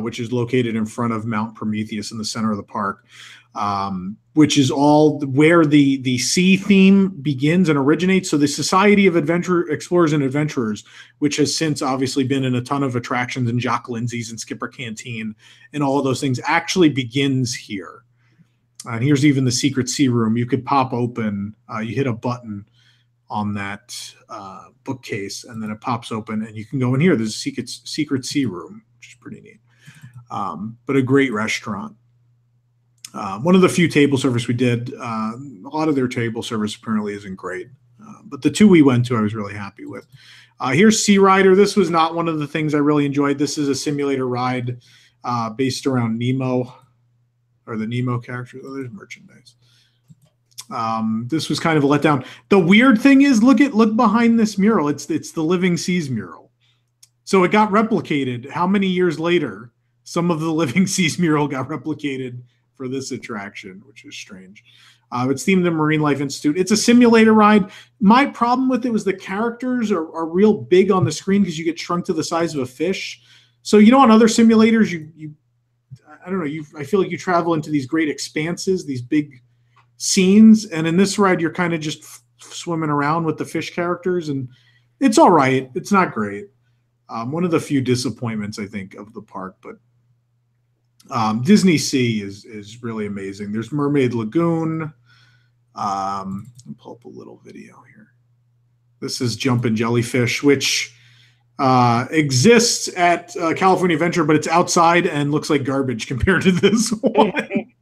S1: which is located in front of Mount Prometheus in the center of the park, which is all where the sea theme begins and originates. So the Society of Explorers and Adventurers, which has since obviously been in a ton of attractions and Jock Lindsay's and Skipper Canteen and all of those things, actually begins here. And here's even the Secret Sea Room. You could pop open, you hit a button on that bookcase, and then it pops open, and you can go in here. There's a Secret Sea Room, which is pretty neat. But a great restaurant. One of the few table service we did, a lot of their table service apparently isn't great. But the two we went to, I was really happy with. Here's Sea Rider. This was not one of the things I really enjoyed. This is a simulator ride based around Nemo, or the Nemo character. Oh, there's merchandise. This was kind of a letdown. The weird thing is, look behind this mural. It's the Living Seas mural. So it got replicated. How many years later? Some of the Living Seas mural got replicated for this attraction, which is strange. It's themed the Marine Life Institute. It's a simulator ride. My problem with it was the characters are real big on the screen because you get shrunk to the size of a fish. So, on other simulators, I don't know, I feel like you travel into these great expanses, these big scenes. And in this ride, you're kind of just swimming around with the fish characters. And it's all right. It's not great. One of the few disappointments, I think, of the park. But DisneySea is really amazing. There's Mermaid Lagoon. I'll pull up a little video here. This is Jumpin' Jellyfish, which exists at California Adventure, but it's outside and looks like garbage compared to this one.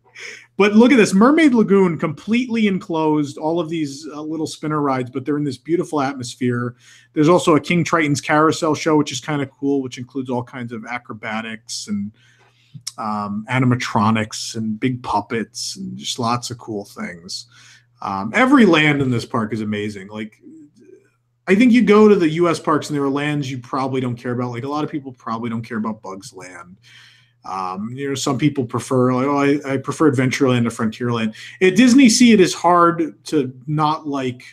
S1: But look at this. Mermaid Lagoon, completely enclosed, all of these little spinner rides, but they're in this beautiful atmosphere. There's also a King Triton's Carousel show, which is kind of cool, which includes all kinds of acrobatics and animatronics and big puppets and just lots of cool things. Every land in this park is amazing. Like, I think you go to the U.S. parks and there are lands you probably don't care about. Like, a lot of people probably don't care about Bugs Land. Some people prefer, like, I prefer Adventureland to Frontierland. At DisneySea, it is hard to not like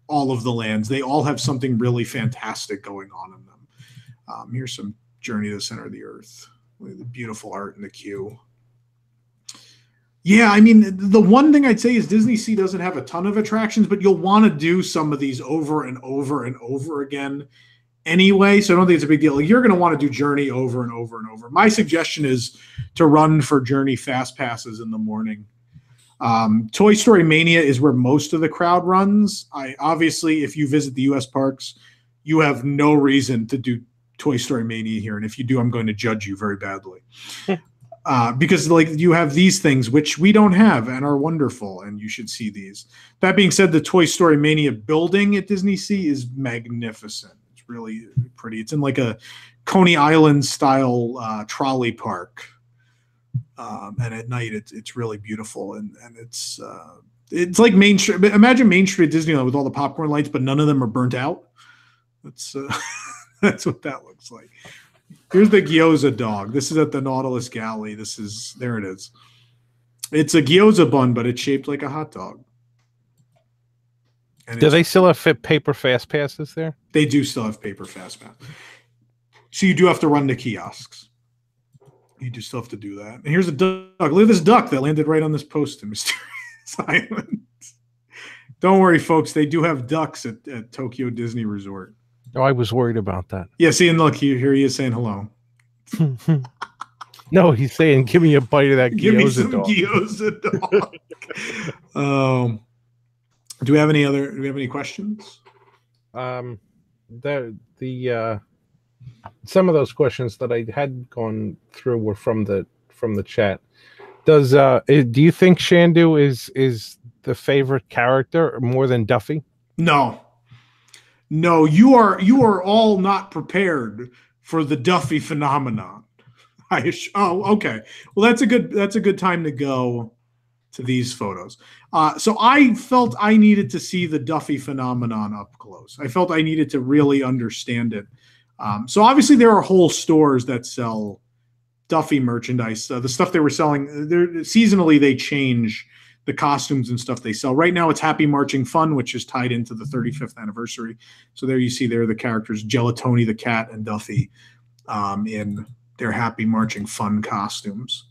S1: all of the lands. They all have something really fantastic going on in them. Here's some Journey to the Center of the Earth. Look at the beautiful art in the queue. Yeah, I mean, the one thing I'd say is DisneySea doesn't have a ton of attractions, but you'll want to do some of these over and over and over again anyway, so I don't think it's a big deal. Like, you're going to want to do Journey over and over and over. My suggestion is to run for Journey Fast Passes in the morning. Toy Story Mania is where most of the crowd runs. Obviously, if you visit the U.S. parks, you have no reason to do Toy Story Mania here, and if you do, I'm going to judge you very badly. Because, like, you have these things which we don't have and are wonderful, and you should see these. That being said, the Toy Story Mania building at DisneySea is magnificent. It's really pretty. It's in like a Coney Island style trolley park, and at night it's really beautiful, and it's like Main Street. Imagine Main Street at Disneyland with all the popcorn lights, but none of them are burnt out. That's that's what that looks like. Here's the gyoza dog. This is at the Nautilus Galley. There it is. It's a gyoza bun, but it's shaped like a hot dog. And
S2: do they still have paper fast passes there?
S1: They do still have paper fast pass. So you do have to run the kiosks. You do still have to do that. And here's a duck. Look at this duck that landed right on this post in Mysterious Island. Don't worry, folks. They do have ducks at Tokyo Disney Resort.
S2: Oh, I was worried about that.
S1: Yeah, see, and look, here he is saying hello.
S2: No, he's saying, give me a bite of that
S1: Give me some
S2: dog.
S1: gyoza dog. Do we have any questions?
S2: Some of those questions that I had gone through were from the chat. Do you think Shandu is the favorite character more than Duffy?
S1: No, you are all not prepared for the Duffy phenomenon. Okay. Well, that's a good time to go to these photos. So I felt I needed to see the Duffy phenomenon up close. I felt I needed to really understand it. So obviously there are whole stores that sell Duffy merchandise. The stuff they were selling, seasonally they change the costumes and stuff they sell. Right now it's Happy Marching Fun, which is tied into the 35th anniversary. So there you see there are the characters Gelatoni the cat and Duffy in their Happy Marching Fun costumes.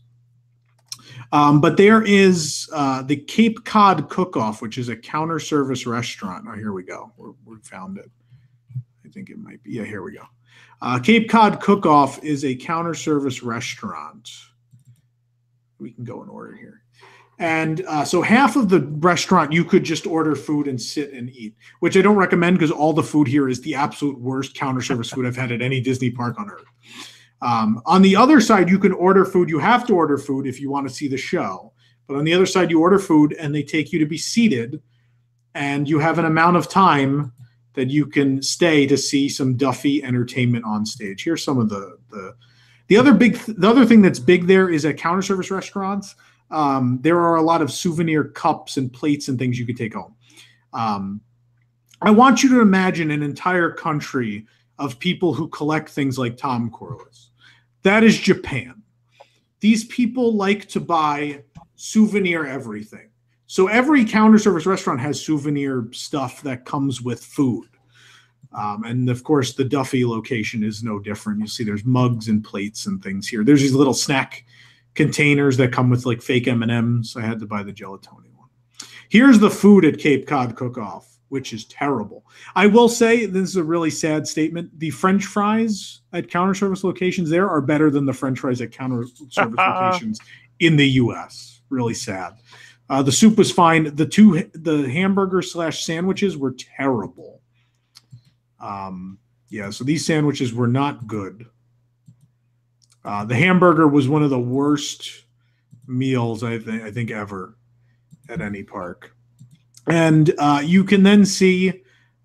S1: But there is the Cape Cod Cook-Off, which is a counter service restaurant. Oh, here we go. We found it. I think it might be. Yeah, here we go. Cape Cod Cook-Off is a counter service restaurant. We can go in order here. And so half of the restaurant, you could just order food and sit and eat, which I don't recommend because all the food here is the absolute worst counter service food I've had at any Disney park on earth. On the other side, you can order food. You have to order food if you want to see the show. But on the other side, you order food and they take you to be seated. And you have an amount of time that you can stay to see some Duffy entertainment on stage. Here's some of the other thing that's big there is at counter service restaurants. There are a lot of souvenir cups and plates and things you could take home. I want you to imagine an entire country of people who collect things like Tom Corless. That is Japan. These people like to buy souvenir everything. So every counter service restaurant has souvenir stuff that comes with food. And of course, the Duffy location is no different. You see there's mugs and plates and things here. There's these little snack containers that come with like fake M&Ms. I had to buy the Gelatoni one. Here's the food at Cape Cod Cook-Off, which is terrible. I will say, this is a really sad statement, the French fries at counter service locations there are better than the French fries at counter service locations in the U.S. Really sad. The soup was fine. The hamburger / sandwiches were terrible. So these sandwiches were not good. The hamburger was one of the worst meals I think ever at any park. And you can then see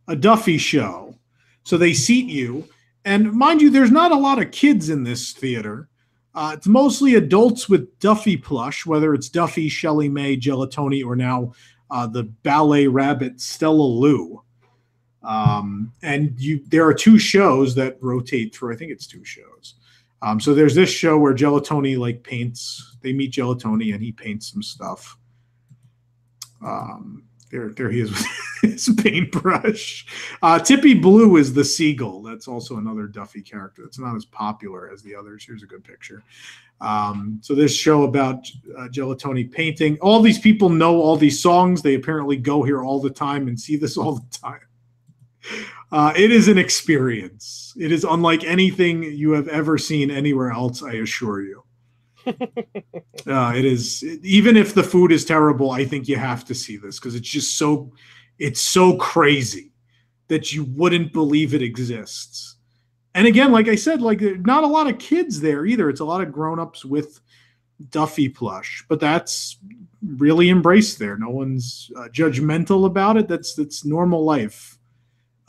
S1: a Duffy show. So they seat you. And mind you, there's not a lot of kids in this theater. It's mostly adults with Duffy plush, whether it's Duffy, Shelley May, Gelatoni, or now the ballet rabbit Stella Lou. And there are two shows that rotate through. I think it's two shows. So there's this show where Gelatoni paints. They meet Gelatoni and he paints some stuff. There he is with his paintbrush. Tippy Blue is the seagull. That's also another Duffy character. It's not as popular as the others. Here's a good picture. So this show about Gelatoni painting. All these people know all these songs. They apparently go here all the time and see this all the time. It is an experience. It is unlike anything you have ever seen anywhere else, I assure you. It is, even if the food is terrible, I think you have to see this because it's just so crazy that you wouldn't believe it exists. And again, like I said, not a lot of kids there either. It's a lot of grown-ups with Duffy plush, but that's really embraced there. No one's judgmental about it. That's normal life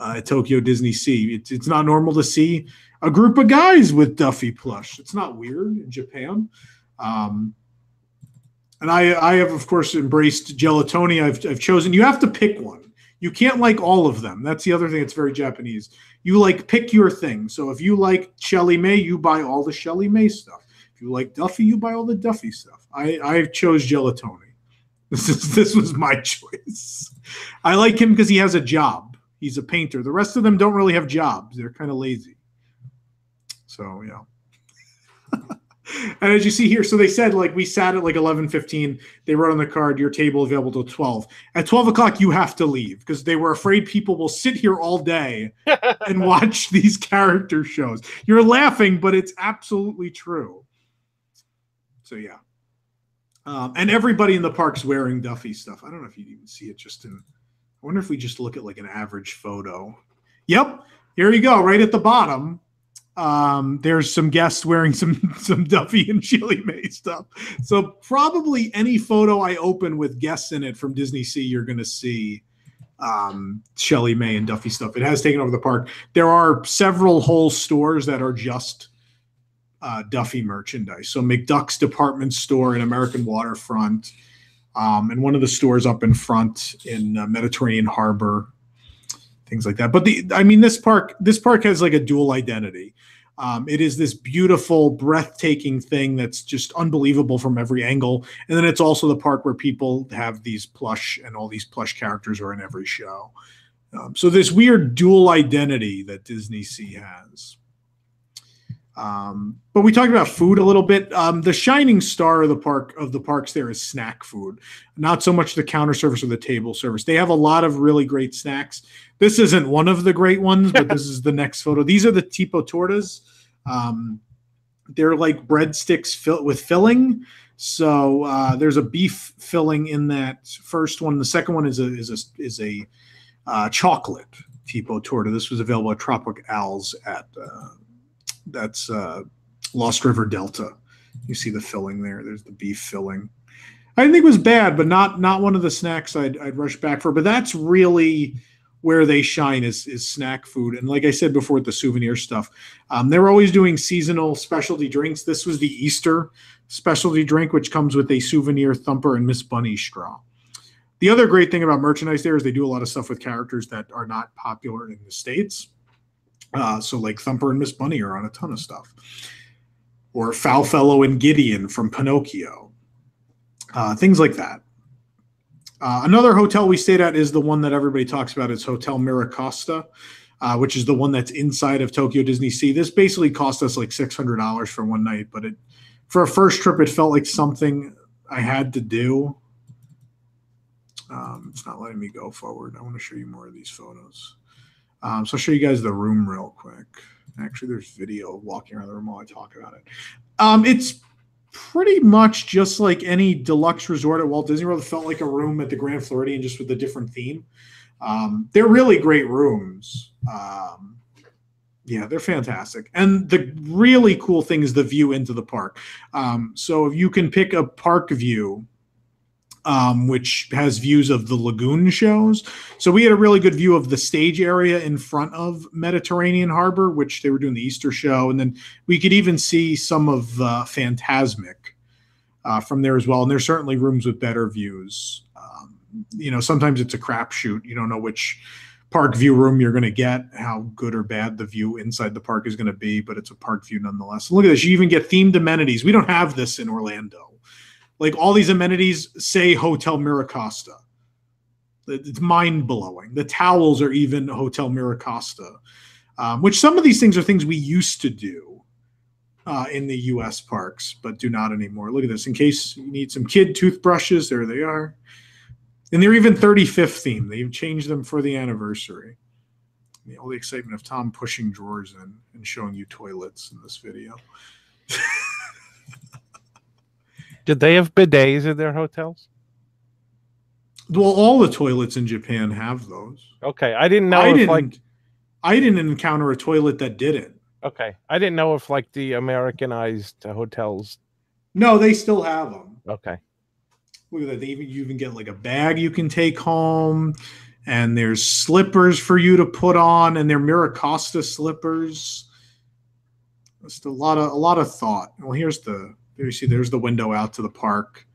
S1: at Tokyo DisneySea. It's not normal to see a group of guys with Duffy plush. It's not weird in Japan. And I have, of course, embraced Gelatoni. I've chosen. You have to pick one. You can't like all of them. That's the other thing that's very Japanese. You like pick your thing. So if you like Shelley May, you buy all the Shelley May stuff. If you like Duffy, you buy all the Duffy stuff. I chose Gelatoni. This was my choice. I like him because he has a job. He's a painter. The rest of them don't really have jobs. They're kind of lazy. So, yeah. And as you see here, so they said, like, we sat at like 11:15. They wrote on the card, your table available till 12. At 12 o'clock, you have to leave because they were afraid people will sit here all day and watch these character shows. You're laughing, but it's absolutely true. So, yeah. And everybody in the park's wearing Duffy stuff. I don't know if you'd even see it just in... I wonder if we just look at like an average photo. Yep. Here you go. Right at the bottom. There's some guests wearing some Duffy and Shelley May stuff. So probably any photo I open with guests in it from DisneySea, you're going to see Shelley May and Duffy stuff. It has taken over the park. There are several whole stores that are just Duffy merchandise. So McDuck's department store in American Waterfront, and one of the stores up in front in Mediterranean Harbor, things like that. But this park has like a dual identity. It is this beautiful, breathtaking thing that's just unbelievable from every angle. And then it's also the park where people have these plush, and all these plush characters are in every show. So this weird dual identity that DisneySea has. But we talked about food a little bit. The shining star of the parks there is snack food, not so much the counter service or the table service. They have a lot of really great snacks. This isn't one of the great ones, but this is the next photo. These are the tipo tortas. They're like breadsticks filled with filling. So there's a beef filling in that first one. The second one is a chocolate tipo torta. This was available at Tropic Al's at that's Lost River Delta. You see the filling there. There's the beef filling. I didn't think it was bad, but not one of the snacks I'd rush back for. But that's really where they shine is snack food. And like I said before, with the souvenir stuff, they're always doing seasonal specialty drinks. This was the Easter specialty drink, which comes with a souvenir Thumper and Miss Bunny straw. The other great thing about merchandise there is they do a lot of stuff with characters that are not popular in the States. So like Thumper and Miss Bunny are on a ton of stuff. Or Foulfellow and Gideon from Pinocchio. Things like that. Another hotel we stayed at is the one that everybody talks about. It's Hotel MiraCosta, which is the one that's inside of Tokyo DisneySea. This basically cost us like $600 for one night, but for a first trip, it felt like something I had to do. It's not letting me go forward. I want to show you more of these photos. So I'll show you guys the room real quick. Actually, there's video of walking around the room while I talk about it. It's pretty much just like any deluxe resort at Walt Disney World. It felt like a room at the Grand Floridian, just with a different theme. They're really great rooms. Yeah, they're fantastic. And the really cool thing is the view into the park. So you can pick a park view, which has views of the lagoon shows. So we had a really good view of the stage area in front of Mediterranean Harbor, which they were doing the Easter show. And then we could even see some of Fantasmic from there as well. And there's certainly rooms with better views. Sometimes it's a crapshoot. You don't know which park view room you're going to get, how good or bad the view inside the park is going to be, but it's a park view nonetheless. Look at this. You even get themed amenities. We don't have this in Orlando. Like all these amenities say Hotel MiraCosta. It's mind-blowing. The towels are even Hotel MiraCosta, which some of these things are things we used to do in the U.S. parks, but do not anymore. Look at this. In case you need some kid toothbrushes, there they are. And they're even 35th themed. They've changed them for the anniversary. All the excitement of Tom pushing drawers in and showing you toilets in this video.
S2: Did they have bidets in their hotels?
S1: Well, all the toilets in Japan have those.
S2: Okay, I didn't know
S1: I didn't encounter a toilet that didn't.
S2: Okay, I didn't know if like the Americanized hotels.
S1: No, they still have them.
S2: Okay.
S1: Look at that. You even get like a bag you can take home, and there's slippers for you to put on, and they're MiraCosta slippers. Just a lot of thought. Well, there you see, there's the window out to the park.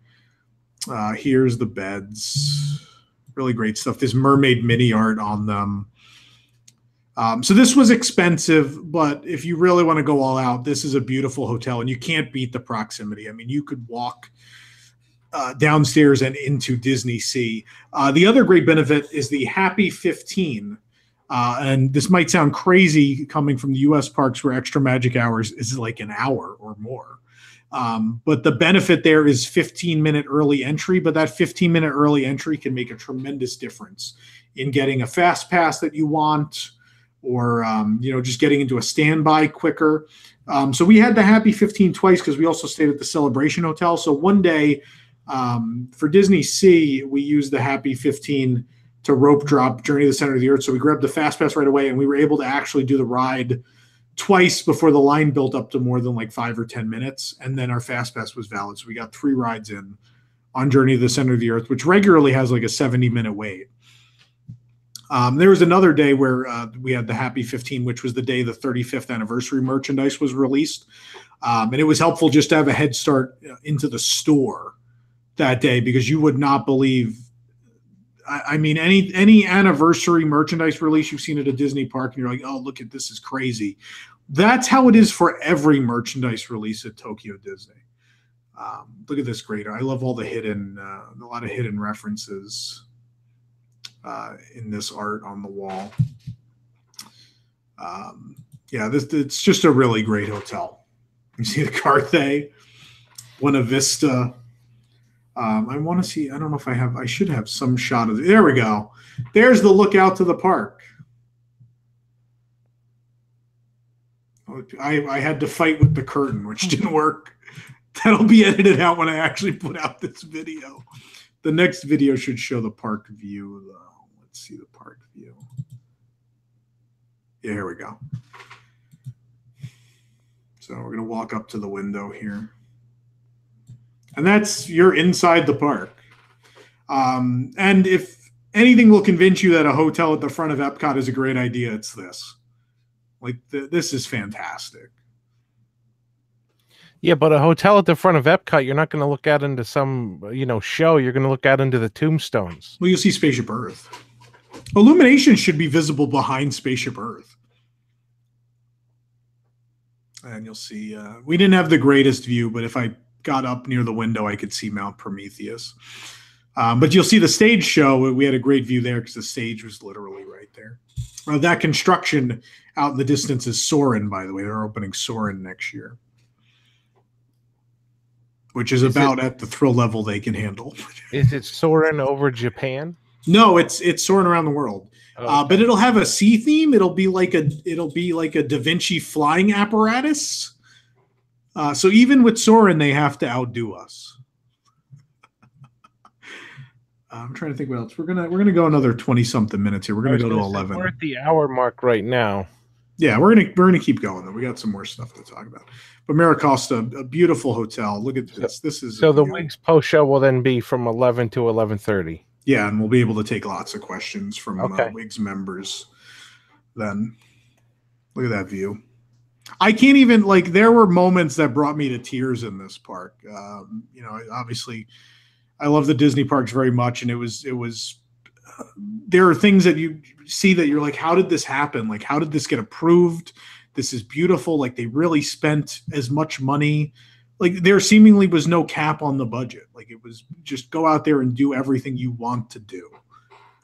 S1: Here's the beds. Really great stuff. This mermaid mini art on them. So this was expensive, but if you really want to go all out, this is a beautiful hotel, and you can't beat the proximity. I mean, you could walk downstairs and into DisneySea. The other great benefit is the Happy 15. And this might sound crazy coming from the U.S. parks where extra magic hours is like an hour or more. But the benefit there is 15-minute early entry, but that 15-minute early entry can make a tremendous difference in getting a fast pass that you want, or just getting into a standby quicker. So we had the Happy 15 twice because we also stayed at the Celebration Hotel. So one day for DisneySea, we used the Happy 15 to rope drop Journey to the Center of the Earth. So we grabbed the fast pass right away, and we were able to actually do the ride twice before the line built up to more than like 5 or 10 minutes. And then our fast pass was valid. So we got 3 rides in on Journey to the Center of the Earth, which regularly has like a 70-minute wait. There was another day where we had the Happy 15, which was the day the 35th anniversary merchandise was released. And it was helpful just to have a head start into the store that day, because you would not believe, I mean, any anniversary merchandise release you've seen at a Disney park, and you're like, oh, look at this is crazy. That's how it is for every merchandise release at Tokyo Disney. Look at this great. I love all the a lot of hidden references in this art on the wall. It's just a really great hotel. You see the Carthay, Buena Vista. I want to see, I don't know if I should have some shot of it. There we go. There's the look out to the park. I had to fight with the curtain, which didn't work. That'll be edited out when I actually put out this video. The next video should show the park view, though. Let's see the park view. Yeah, here we go. So we're going to walk up to the window here. And you're inside the park. And if anything will convince you that a hotel at the front of Epcot is a great idea, it's this. Like, this is fantastic.
S2: Yeah, but a hotel at the front of Epcot, you're not going to look out into some, show. You're going to look out into the tombstones.
S1: Well, you'll see Spaceship Earth. Illumination should be visible behind Spaceship Earth. And you'll see, we didn't have the greatest view, but if I got up near the window, I could see Mount Prometheus. But you'll see the stage show. We had a great view there because the stage was literally right there. That construction out in the distance is Soarin', by the way. They're opening Soarin' next year, which is about at the thrill level they can handle.
S2: Is it Soarin' over Japan?
S1: No, it's Soarin' around the world. Okay. But it'll have a sea theme. It'll be like a Da Vinci flying apparatus. So even with Soarin', they have to outdo us. I'm trying to think what else. We're gonna go another 20-something minutes here. We're gonna go to 11.
S2: We're at the hour mark right now.
S1: Yeah, we're gonna keep going though. We got some more stuff to talk about. But MiraCosta, a beautiful hotel. Look at this. This is
S2: so the Wigs post show will then be from 11 to 11:30.
S1: Yeah, and we'll be able to take lots of questions from Wigs members. Then look at that view. I can't even, like, there were moments that brought me to tears in this park. Obviously, I love the Disney parks very much, and it was. There are things that you see that you're like, how did this happen? Like, how did this get approved? This is beautiful. Like, they really spent as much money. Like, there seemingly was no cap on the budget. Like, it was just go out there and do everything you want to do.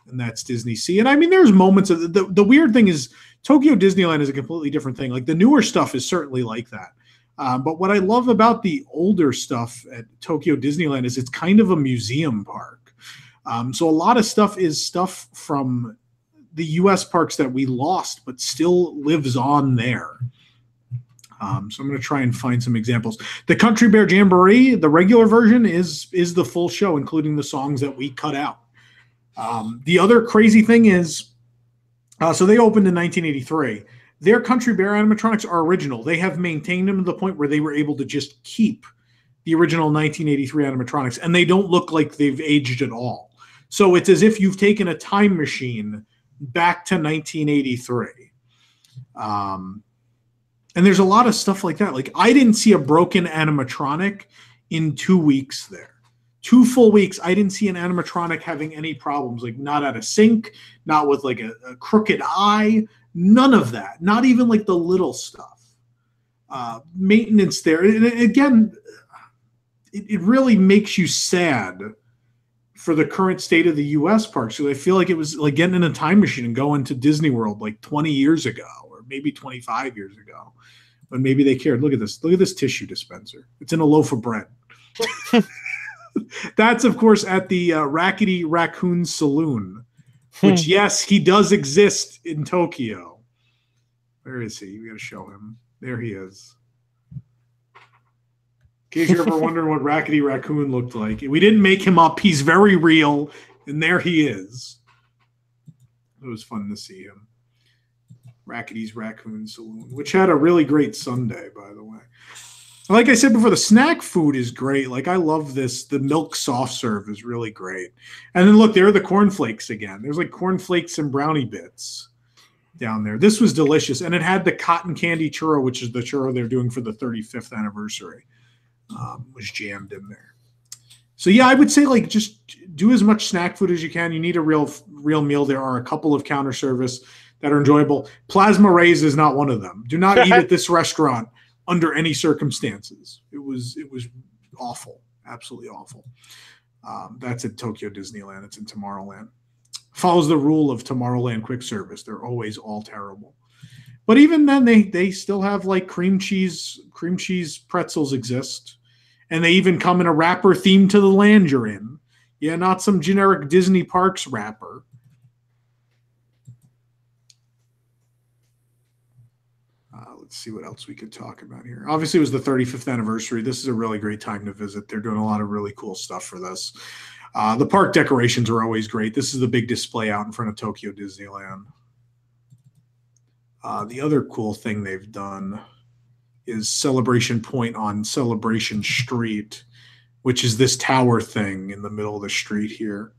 S1: And that's DisneySea. And I mean, there's moments of the weird thing is Tokyo Disneyland is a completely different thing. Like, the newer stuff is certainly like that. But what I love about the older stuff at Tokyo Disneyland is it's kind of a museum park. So a lot of stuff is stuff from the U.S. parks that we lost, but still lives on there. So I'm going to try and find some examples. The Country Bear Jamboree, the regular version, is the full show, including the songs that we cut out. The other crazy thing is, so they opened in 1983. Their Country Bear animatronics are original. They have maintained them to the point where they were able to just keep the original 1983 animatronics, and they don't look like they've aged at all. So it's as if you've taken a time machine back to 1983. And there's a lot of stuff like that. Like, I didn't see a broken animatronic in 2 weeks there. 2 full weeks, I didn't see an animatronic having any problems, like not out of sync, not with like a crooked eye, none of that, not even like the little stuff. Maintenance there. And again, it really makes you sad for the current state of the U.S. parks. So I feel like it was like getting in a time machine and going to Disney World like 20 years ago, or maybe 25 years ago, when maybe they cared. Look at this. Look at this tissue dispenser. It's in a loaf of bread. That's, of course, at the Rackety Raccoon Saloon, which, yes, he does exist in Tokyo. Where is he? We got to show him. There he is. In case you're ever wondering what Rackety Raccoon looked like, we didn't make him up. He's very real, and there he is. It was fun to see him. Rackety's Raccoon Saloon, which had a really great sundae, by the way. Like I said before, the snack food is great. Like, I love this. The milk soft serve is really great. And then, look, there are the cornflakes again. There's like cornflakes and brownie bits down there. This was delicious. And it had the cotton candy churro, which is the churro they're doing for the 35th anniversary, was jammed in there. So, yeah, I would say, like, just do as much snack food as you can. You need a real meal. There are a couple of counter service that are enjoyable. Plasma Rays is not one of them. Do not eat at this restaurant under any circumstances. It was awful, absolutely awful. That's at Tokyo Disneyland. It's in Tomorrowland. Follows the rule of Tomorrowland quick service. They're always all terrible. But even then, they still have like cream cheese pretzels exist, and they even come in a wrapper themed to the land you're in. Yeah, not some generic Disney Parks wrapper. Let's see what else we could talk about here. Obviously, it was the 35th anniversary. This is a really great time to visit. They're doing a lot of really cool stuff for this. The park decorations are always great. This is the big display out in front of Tokyo Disneyland. The other cool thing they've done is Celebration Point on Celebration Street, which is this tower thing in the middle of the street here.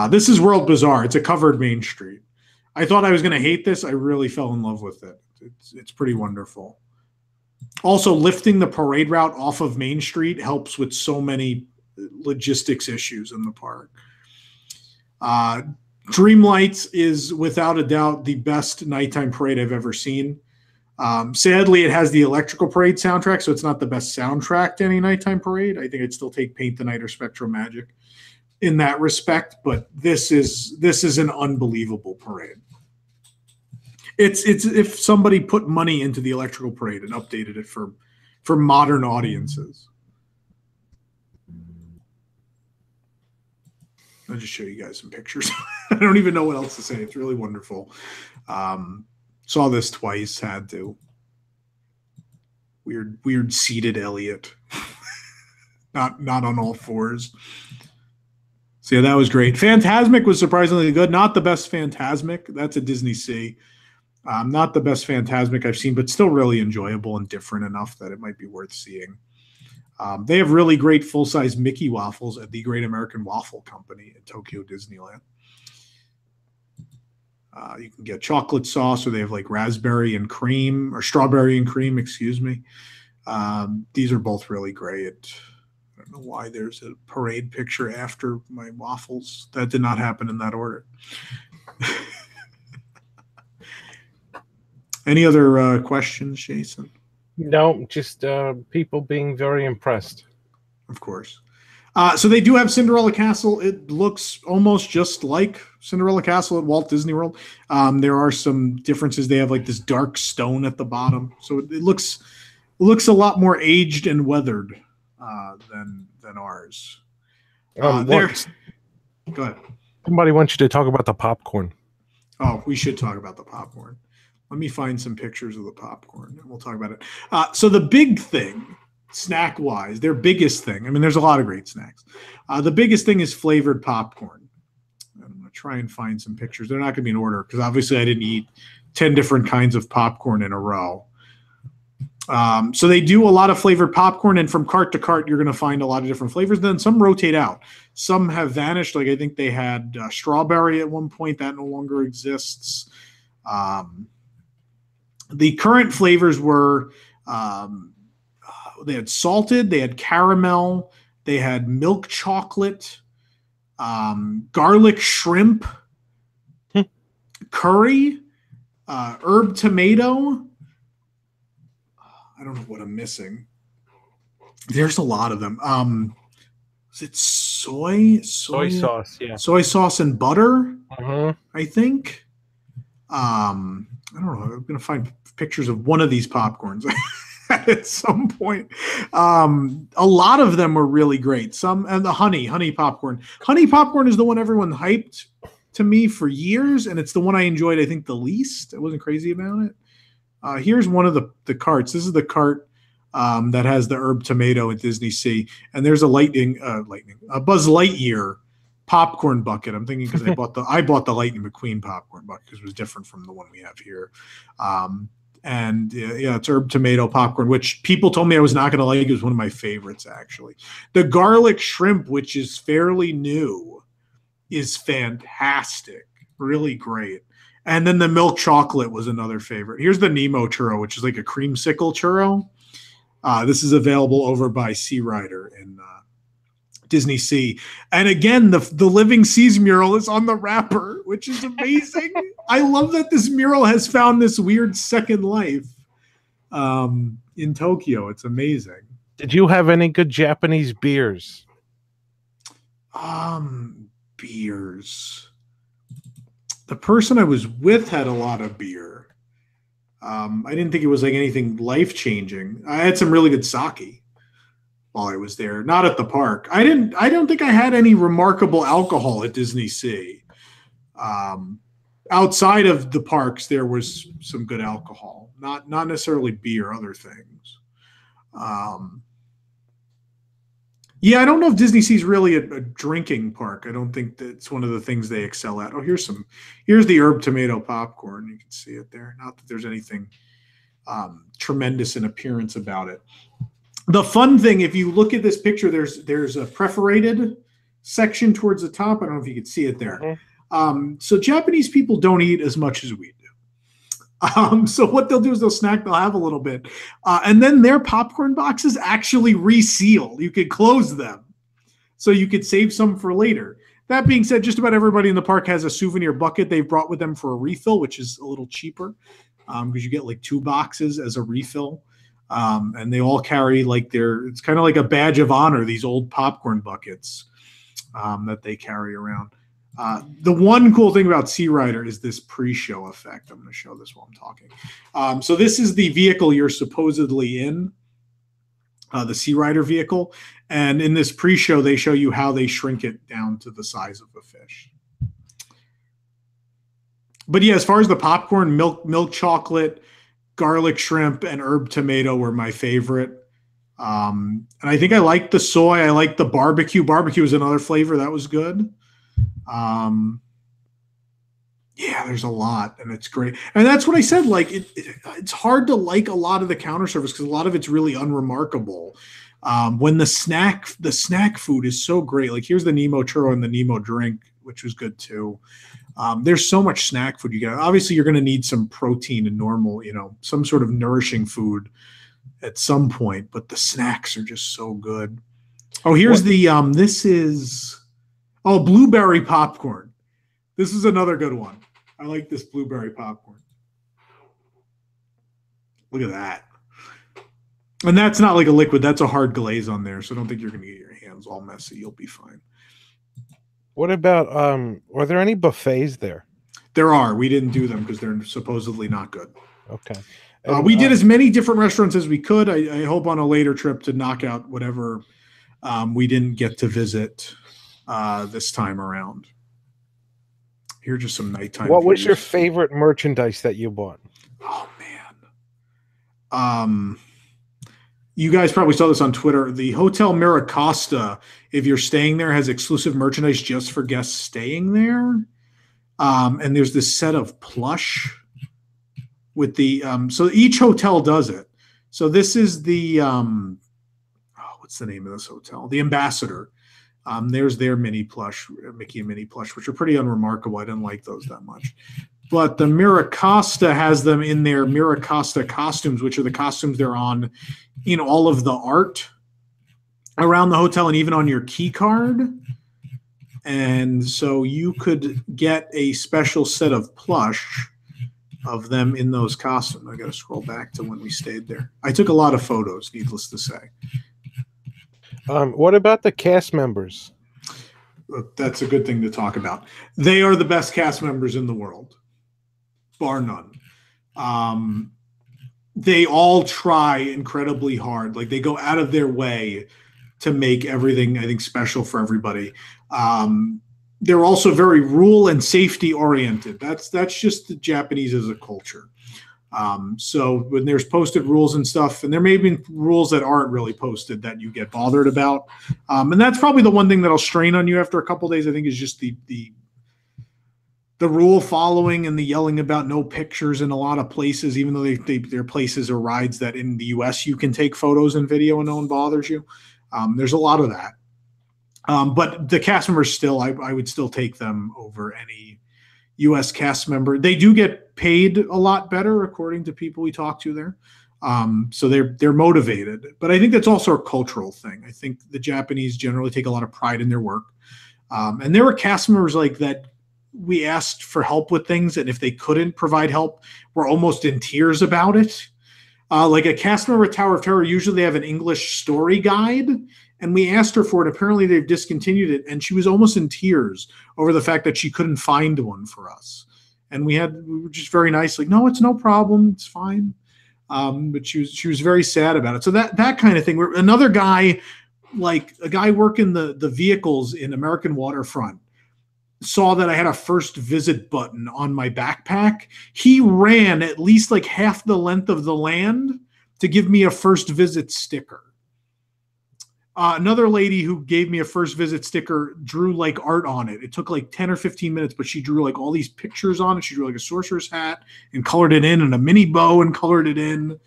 S1: This is World Bazaar. It's a covered main street. I thought I was going to hate this. I really fell in love with it. It's pretty wonderful. Also, lifting the parade route off of Main Street helps with so many logistics issues in the park. Dreamlights is without a doubt the best nighttime parade I've ever seen. Sadly, it has the Electrical Parade soundtrack, so it's not the best soundtrack to any nighttime parade. I think I'd still take Paint the Night or Spectro Magic in that respect, but this is an unbelievable parade. It's if somebody put money into the Electrical Parade and updated it for modern audiences. I'll just show you guys some pictures. I don't even know what else to say. It's really wonderful. Saw this twice, had to. Weird seated Elliot. not on all fours. So yeah, that was great. Fantasmic was surprisingly good. Not the best Fantasmic. That's a DisneySea. Not the best Fantasmic I've seen, but still really enjoyable and different enough that it might be worth seeing. They have really great full-size Mickey waffles at the Great American Waffle Company at Tokyo Disneyland. You can get chocolate sauce, or they have like raspberry and cream, or strawberry and cream, excuse me. These are both really great. I don't know why there's a parade picture after my waffles. That did not happen in that order. Any other questions, Jason?
S2: No, just people being very impressed.
S1: Of course. So they do have Cinderella Castle. It looks almost just like Cinderella Castle at Walt Disney World. There are some differences. They have like this dark stone at the bottom, so it looks a lot more aged and weathered than ours. Go ahead. Somebody
S2: wants you to talk about the popcorn.
S1: Oh, we should talk about the popcorn. Let me find some pictures of the popcorn, and we'll talk about it. So the big thing, snack-wise, their biggest thing, I mean, there's a lot of great snacks. The biggest thing is flavored popcorn. I'm going to try and find some pictures. They're not going to be in order, because obviously I didn't eat 10 different kinds of popcorn in a row. So they do a lot of flavored popcorn, and from cart to cart, you're going to find a lot of different flavors. Then some rotate out. Some have vanished. Like I think they had strawberry at one point. That no longer exists. The current flavors were they had salted, they had caramel, They had milk chocolate, garlic shrimp, curry, herb tomato. I don't know what I'm missing. There's a lot of them. Is it soy
S2: sauce? Yeah,
S1: soy sauce and butter.
S2: Mm-hmm.
S1: I think. I don't know. I'm gonna find pictures of one of these popcorns at some point. A lot of them were really great. Some, and the honey popcorn. Honey popcorn is the one everyone hyped to me for years, and it's the one I enjoyed, I think, the least. I wasn't crazy about it. Here's one of the carts. This is the cart that has the herb tomato at DisneySea, and there's a Buzz Lightyear popcorn bucket. I'm thinking because I bought the Lightning McQueen popcorn bucket because it was different from the one we have here. And it's herb tomato popcorn, which people told me I was not going to like. It was one of my favorites, actually. The garlic shrimp, which is fairly new, is fantastic. Really great. And then the milk chocolate was another favorite. Here's the Nemo churro, which is like a creamsicle churro. This is available over by Sea Rider in DisneySea. And again, the Living Seas mural is on the wrapper, which is amazing. I love that this mural has found this weird second life in Tokyo. It's amazing.
S2: Did you have any good Japanese beers?
S1: Beers. The person I was with had a lot of beer. I didn't think it was like anything life-changing. I had some really good sake while I was there, not at the park. I don't think I had any remarkable alcohol at DisneySea. Outside of the parks, there was some good alcohol, not necessarily beer, other things. Yeah, I don't know if DisneySea is really a drinking park. I don't think that's one of the things they excel at. Oh, here's the herb tomato popcorn. You can see it there. Not that there's anything tremendous in appearance about it. The fun thing, if you look at this picture, there's a perforated section towards the top. I don't know if you can see it there. So Japanese people don't eat as much as we do. So what they'll do is they'll have a little bit. And then their popcorn boxes actually reseal. You could close them. So you could save some for later. That being said, just about everybody in the park has a souvenir bucket they've brought with them for a refill, which is a little cheaper because you get like 2 boxes as a refill. And they all carry it's kind of like a badge of honor, these old popcorn buckets that they carry around. The one cool thing about Sea Rider is this pre-show effect. I'm going to show this while I'm talking. So this is the vehicle you're supposedly in, the Sea Rider vehicle. And in this pre-show, they show you how they shrink it down to the size of a fish. But yeah, as far as the popcorn, milk chocolate, garlic shrimp, and herb tomato were my favorite. And I think I liked the soy. I liked the barbecue. Barbecue was another flavor that was good. Yeah, there's a lot, and it's great. And that's what I said. Like, it's hard to like a lot of the counter service because a lot of it's really unremarkable. When the snack food is so great. Like, here's the Nemo churro and the Nemo drink, which was good too. There's so much snack food you get. Obviously, you're going to need some protein and normal, some sort of nourishing food at some point. But the snacks are just so good. Oh, here's this is. Oh, blueberry popcorn. This is another good one. I like this blueberry popcorn. Look at that. And that's not like a liquid. That's a hard glaze on there. So I don't think you're going to get your hands all messy. You'll be fine.
S2: What about, are there any buffets there?
S1: There are. We didn't do them because they're supposedly not good.
S2: Okay.
S1: We did as many different restaurants as we could. I hope on a later trip to knock out whatever we didn't get to visit this time around. Here are just some nighttime.
S2: What was your favorite merchandise that you bought?
S1: Oh man. You guys probably saw this on Twitter. The Hotel MiraCosta, if you're staying there, has exclusive merchandise just for guests staying there. And there's this set of plush with the so each hotel does it. So this is the what's the name of this hotel? The Ambassador. There's their mini plush, Mickey and Minnie plush, which are pretty unremarkable. I didn't like those that much. But the MiraCosta has them in their MiraCosta costumes, which are the costumes they're on in all of the art around the hotel and even on your key card. And so you could get a special set of plush of them in those costumes. I got to scroll back to when we stayed there. I took a lot of photos, needless to say.
S2: What about the cast members?
S1: That's a good thing to talk about. They are the best cast members in the world, bar none. They all try incredibly hard. Like, they go out of their way to make everything, I think, special for everybody. They're also very rule and safety oriented. That's just the Japanese as a culture. So when there's posted rules and stuff, and there may be rules that aren't really posted that you get bothered about. And that's probably the one thing that'll strain on you after a couple of days, I think, is just the rule following and the yelling about no pictures in a lot of places, even though they're places or rides that in the US you can take photos and video and no one bothers you. There's a lot of that. But the cast members still, I would still take them over any U.S. cast member. They do get paid a lot better, according to people we talk to there. So they're motivated. But I think that's also a cultural thing. I think the Japanese generally take a lot of pride in their work. And there were cast members like that we asked for help with things, and if they couldn't provide help, were almost in tears about it. Like a cast member at Tower of Terror, usually they have an English story guide, and we asked her for it. Apparently they've discontinued it, and she was almost in tears over the fact that she couldn't find one for us. And we were just very nice, like, no, it's no problem, it's fine. But she was very sad about it. So that kind of thing. Another guy, like a guy working the vehicles in American Waterfront, saw that I had a first visit button on my backpack. He ran at least like half the length of the land to give me a first visit sticker. Another lady who gave me a first visit sticker drew like art on it. It took like 10 or 15 minutes, but she drew like all these pictures on it. She drew like a sorcerer's hat and colored it in, and a mini bow and colored it in.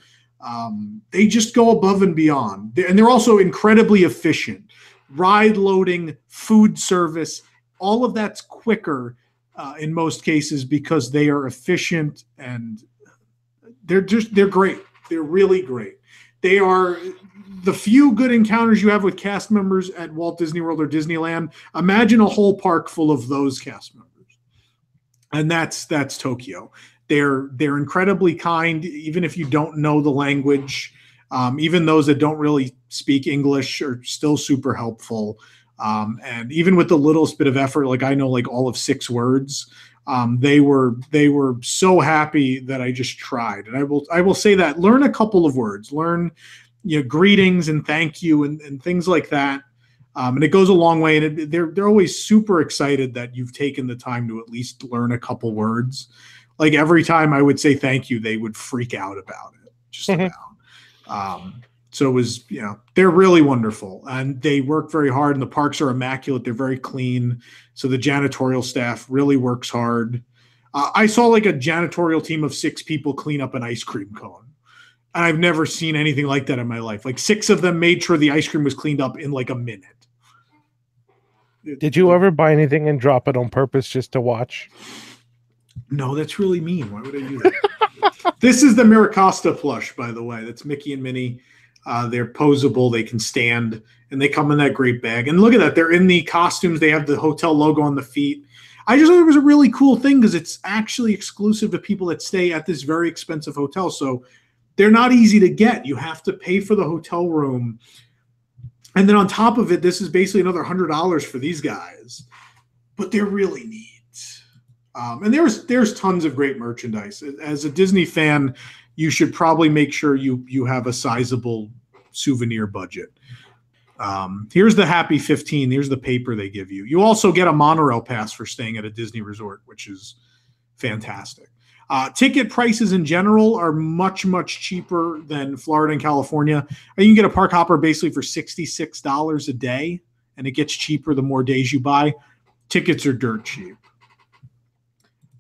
S1: They just go above and beyond. And they're also incredibly efficient. Ride loading, food service, all of that's quicker in most cases because they are efficient, and they're great. They're really great. They are the few good encounters you have with cast members at Walt Disney World or Disneyland. Imagine a whole park full of those cast members. And that's Tokyo. They're incredibly kind, even if you don't know the language. Even those that don't really speak English are still super helpful. And even with the littlest bit of effort, like I know like all of 6 words, they were so happy that I just tried. And I will say that learn a couple of words, learn, greetings and thank you and things like that. And it goes a long way. And they're always super excited that you've taken the time to at least learn a couple words. Like every time I would say thank you, they would freak out about it. Just about. So it was, they're really wonderful, and they work very hard, and the parks are immaculate. They're very clean. So the janitorial staff really works hard. I saw like a janitorial team of 6 people clean up an ice cream cone. And I've never seen anything like that in my life. Like 6 of them made sure the ice cream was cleaned up in like a minute.
S2: Did you ever buy anything and drop it on purpose just to watch?
S1: No, that's really mean. Why would I do that? This is the MiraCosta plush, by the way. That's Mickey and Minnie. They're posable. They can stand, and they come in that great bag. And look at that. They're in the costumes. They have the hotel logo on the feet. I just thought it was a really cool thing because it's actually exclusive to people that stay at this very expensive hotel. So they're not easy to get. You have to pay for the hotel room. And then on top of it, this is basically another $100 for these guys. But they're really neat. And there's tons of great merchandise. As a Disney fan, you should probably make sure you have a sizable souvenir budget. Here's the Happy 15. Here's the paper they give you. You also get a monorail pass for staying at a Disney resort, which is fantastic. Ticket prices in general are much, much cheaper than Florida and California. You can get a park hopper basically for $66 a day, and it gets cheaper the more days you buy. Tickets are dirt cheap.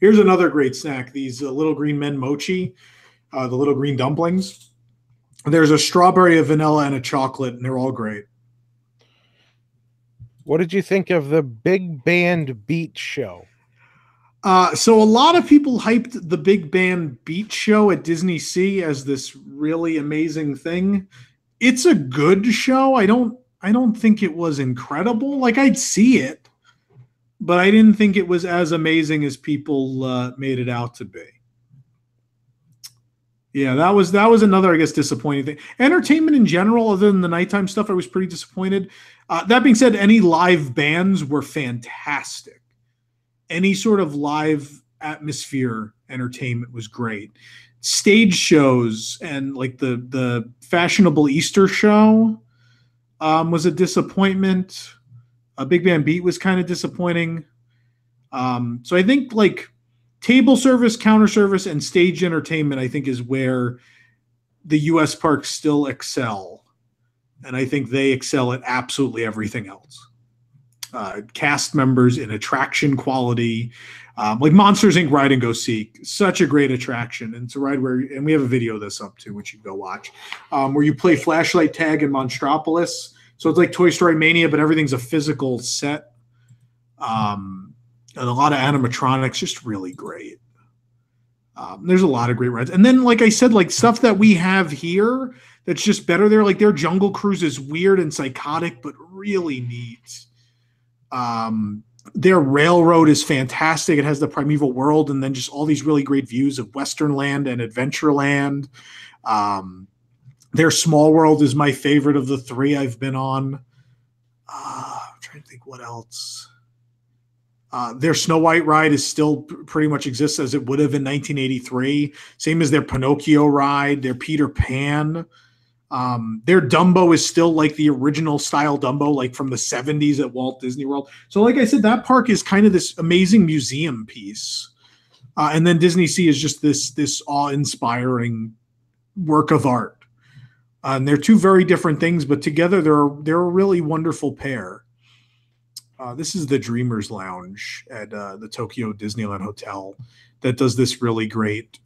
S1: Here's another great snack. These little green men mochi, the little green dumplings. There's a strawberry, a vanilla, and a chocolate, and they're all great.
S2: What did you think of the Big Band Beach Show?
S1: So a lot of people hyped the Big Band Beach Show at DisneySea as this really amazing thing. It's a good show. I don't I don't think it was incredible. Like, I'd see it, but I didn't think it was as amazing as people made it out to be. Yeah, that was another, I guess, disappointing thing. Entertainment in general, other than the nighttime stuff, I was pretty disappointed. That being said, any live bands were fantastic. Any sort of live atmosphere entertainment was great. Stage shows and like the fashionable Easter show was a disappointment. A Big Band Beat was kind of disappointing. So I think like table service, counter service, and stage entertainment, I think, is where the U.S. parks still excel. And I think they excel at absolutely everything else. Cast members in attraction quality, like Monsters Inc. Ride and Go Seek, such a great attraction. And it's a ride where, and we have a video of this up too, which you can go watch, where you play flashlight tag in Monstropolis. So it's like Toy Story Mania, but everything's a physical set. And a lot of animatronics, just really great. There's a lot of great rides. And then, like I said, like stuff that we have here that's just better there. Like their Jungle Cruise is weird and psychotic, but really neat. Their railroad is fantastic. It has the primeval world and then just all these really great views of Westernland and Adventureland. Their Small World is my favorite of the three I've been on. I'm trying to think what else. Their Snow White ride is still pretty much exists as it would have in 1983. Same as their Pinocchio ride, their Peter Pan. Their Dumbo is still like the original style Dumbo, like from the 70s at Walt Disney World. So like I said, that park is kind of this amazing museum piece. And then DisneySea is just this awe-inspiring work of art. And they're two very different things, but together they're a really wonderful pair. This is the Dreamers Lounge at the Tokyo Disneyland Hotel that does this really great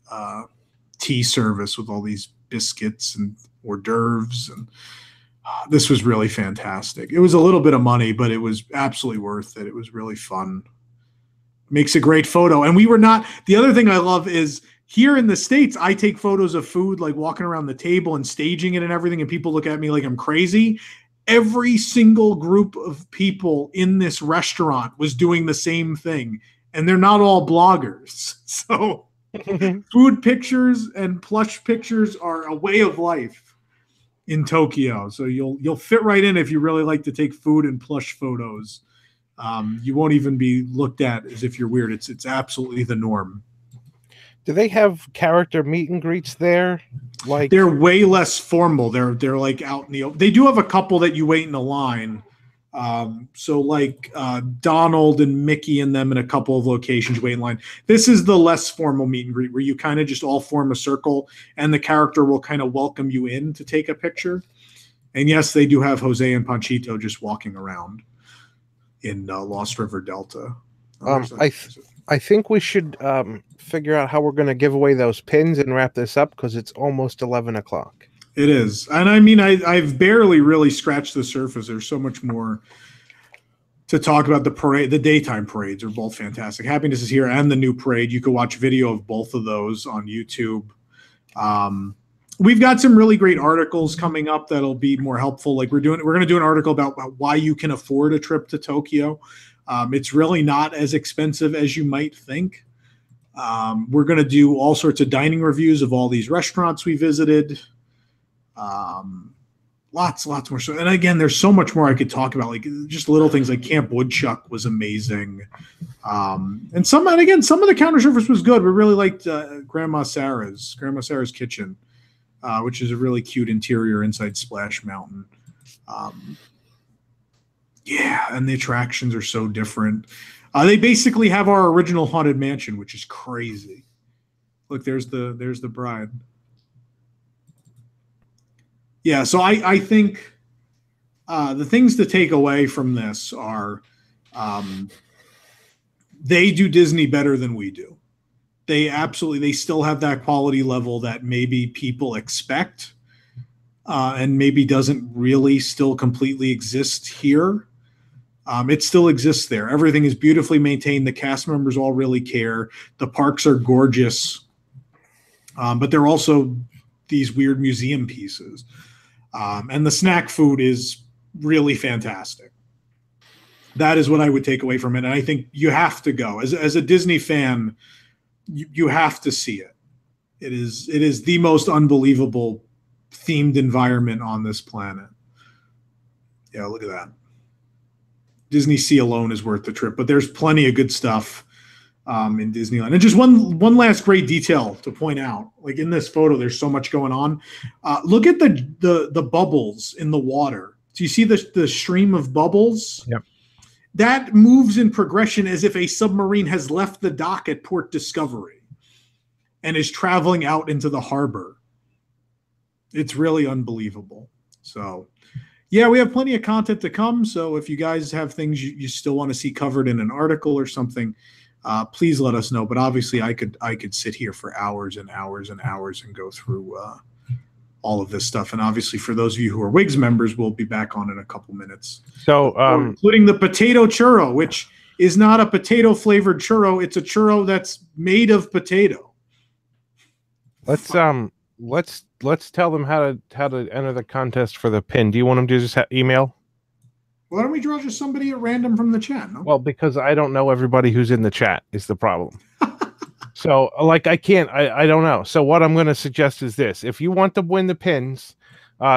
S1: tea service with all these biscuits and hors d'oeuvres. And this was really fantastic. It was a little bit of money, but it was absolutely worth it. It was really fun. Makes a great photo. And we were not, the other thing I love is here in the States, I take photos of food, like walking around the table and staging it and everything, and people look at me like I'm crazy. Every single group of people in this restaurant was doing the same thing, and they're not all bloggers. So food pictures and plush pictures are a way of life in Tokyo. So you'll fit right in if you really like to take food and plush photos. You won't even be looked at as if you're weird. It's absolutely the norm.
S2: Do they have character meet and greets there? Like
S1: they're way less formal. They're like out in the open. They do have a couple that you wait in a line. So like Donald and Mickey and them in a couple of locations wait in line. This is the less formal meet and greet where you kind of just all form a circle and the character will kind of welcome you in to take a picture. And yes, they do have Jose and Panchito just walking around in Lost River Delta.
S2: I think we should figure out how we're going to give away those pins and wrap this up because it's almost 11 o'clock.
S1: It is. And I mean, I've barely really scratched the surface. There's so much more to talk about. The parade, the daytime parades are both fantastic. Happiness is Here and the new parade. You can watch video of both of those on YouTube. We've got some really great articles coming up that'll be more helpful. Like we're going to do an article about why you can afford a trip to Tokyo. It's really not as expensive as you might think. We're going to do all sorts of dining reviews of all these restaurants we visited. Lots more. So, and again, there's so much more I could talk about, like just little things like Camp Woodchuck was amazing. And some of the counter service was good. We really liked Grandma Sarah's Kitchen, which is a really cute interior inside Splash Mountain. Yeah, and the attractions are so different. They basically have our original Haunted Mansion, which is crazy. Look, there's the bride. Yeah, so I think the things to take away from this are they do Disney better than we do. They still have that quality level that maybe people expect and maybe doesn't really still completely exist here. It still exists there. Everything is beautifully maintained. The cast members all really care. The parks are gorgeous, but they're also these weird museum pieces. And the snack food is really fantastic. That is what I would take away from it. And I think you have to go. As a Disney fan, you have to see it. It is the most unbelievable themed environment on this planet. Yeah, look at that. DisneySea alone is worth the trip, but there's plenty of good stuff in Disneyland. And just one last great detail to point out, like in this photo, there's so much going on. Look at the bubbles in the water. Do you see the stream of bubbles?
S2: Yep.
S1: That moves in progression as if a submarine has left the dock at Port Discovery and is traveling out into the harbor. It's really unbelievable. So, yeah, we have plenty of content to come. So if you guys have things you still want to see covered in an article or something, please let us know. But obviously, I could sit here for hours and hours and hours and go through all of this stuff. And obviously, for those of you who are Wigs members, we'll be back on in a couple minutes.
S2: So,
S1: including the potato churro, which is not a potato flavored churro; it's a churro that's made of potato.
S2: Let's tell them how to enter the contest for the pin. Do you want them to just email?
S1: Why don't we draw just somebody at random from the chat? No?
S2: Well, because I don't know everybody who's in the chat is the problem. So, like, I don't know. So what I'm going to suggest is this. If you want to win the pins,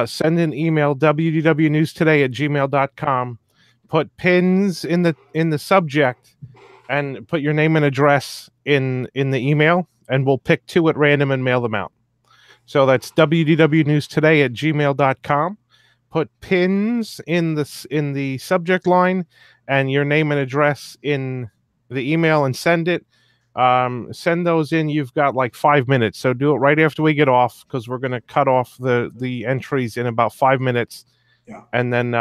S2: send an email, wdwnewstoday@gmail.com. Put pins in the subject and put your name and address in the email, and we'll pick 2 at random and mail them out. So that's wdwnewstoday@gmail.com. Put pins in the subject line and your name and address in the email and send it. Send those in. You've got like 5 minutes, so do it right after we get off, because we're going to cut off the entries in about 5 minutes.
S1: Yeah,
S2: and then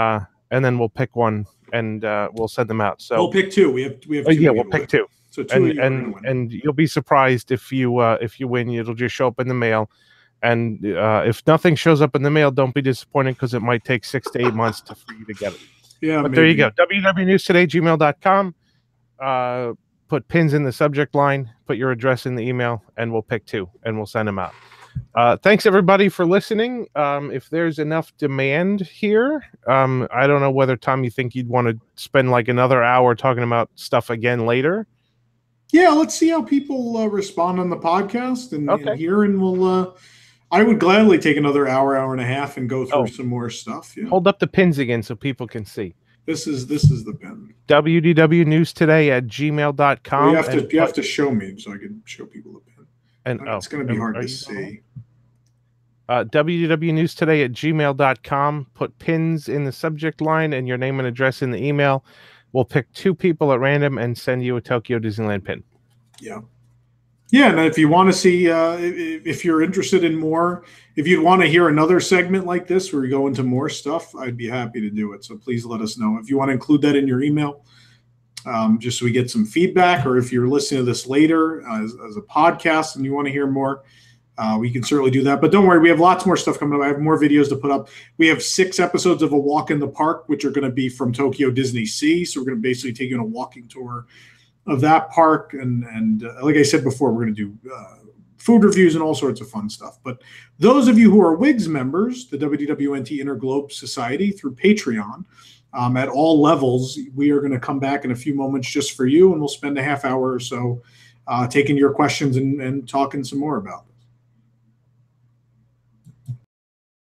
S2: we'll pick one and we'll send them out. So
S1: we'll pick 2. We have 2.
S2: Yeah, we'll pick 2.
S1: So 2
S2: and you'll be surprised if you win. It'll just show up in the mail. And if nothing shows up in the mail, don't be disappointed, because it might take 6 to 8 months for you to get it.
S1: Yeah,
S2: but there you go. wdwnewstoday@gmail.com. Put pins in the subject line, put your address in the email, and we'll pick 2 and we'll send them out. Thanks everybody for listening. If there's enough demand here, I don't know whether, Tom, you think you'd want to spend like another hour talking about stuff again later.
S1: Yeah, let's see how people respond on the podcast and here, and we'll. I would gladly take another hour and a half and go through some more stuff. Yeah.
S2: Hold up the pins again so people can see.
S1: This is the pin.
S2: wdwnewstoday@gmail.com.
S1: You have to show me so I can show people the pin. And it's going to be hard to see.
S2: wdwnewstoday@gmail.com. Put pins in the subject line and your name and address in the email. We'll pick 2 people at random and send you a Tokyo Disneyland pin.
S1: Yeah. Yeah, and if you want to see, if you're interested in more, if you'd want to hear another segment like this where we go into more stuff, I'd be happy to do it. So please let us know. If you want to include that in your email, just so we get some feedback, or if you're listening to this later as a podcast and you want to hear more, we can certainly do that. But don't worry, we have lots more stuff coming up. I have more videos to put up. We have 6 episodes of A Walk in the Park, which are going to be from Tokyo DisneySea. So we're going to basically take you on a walking tour of that park. And like I said before, we're going to do food reviews and all sorts of fun stuff. But those of you who are WIGS members, the WDWNT Interglobe Society, through Patreon, at all levels, we are going to come back in a few moments just for you, and we'll spend a half hour or so taking your questions and talking some more about them.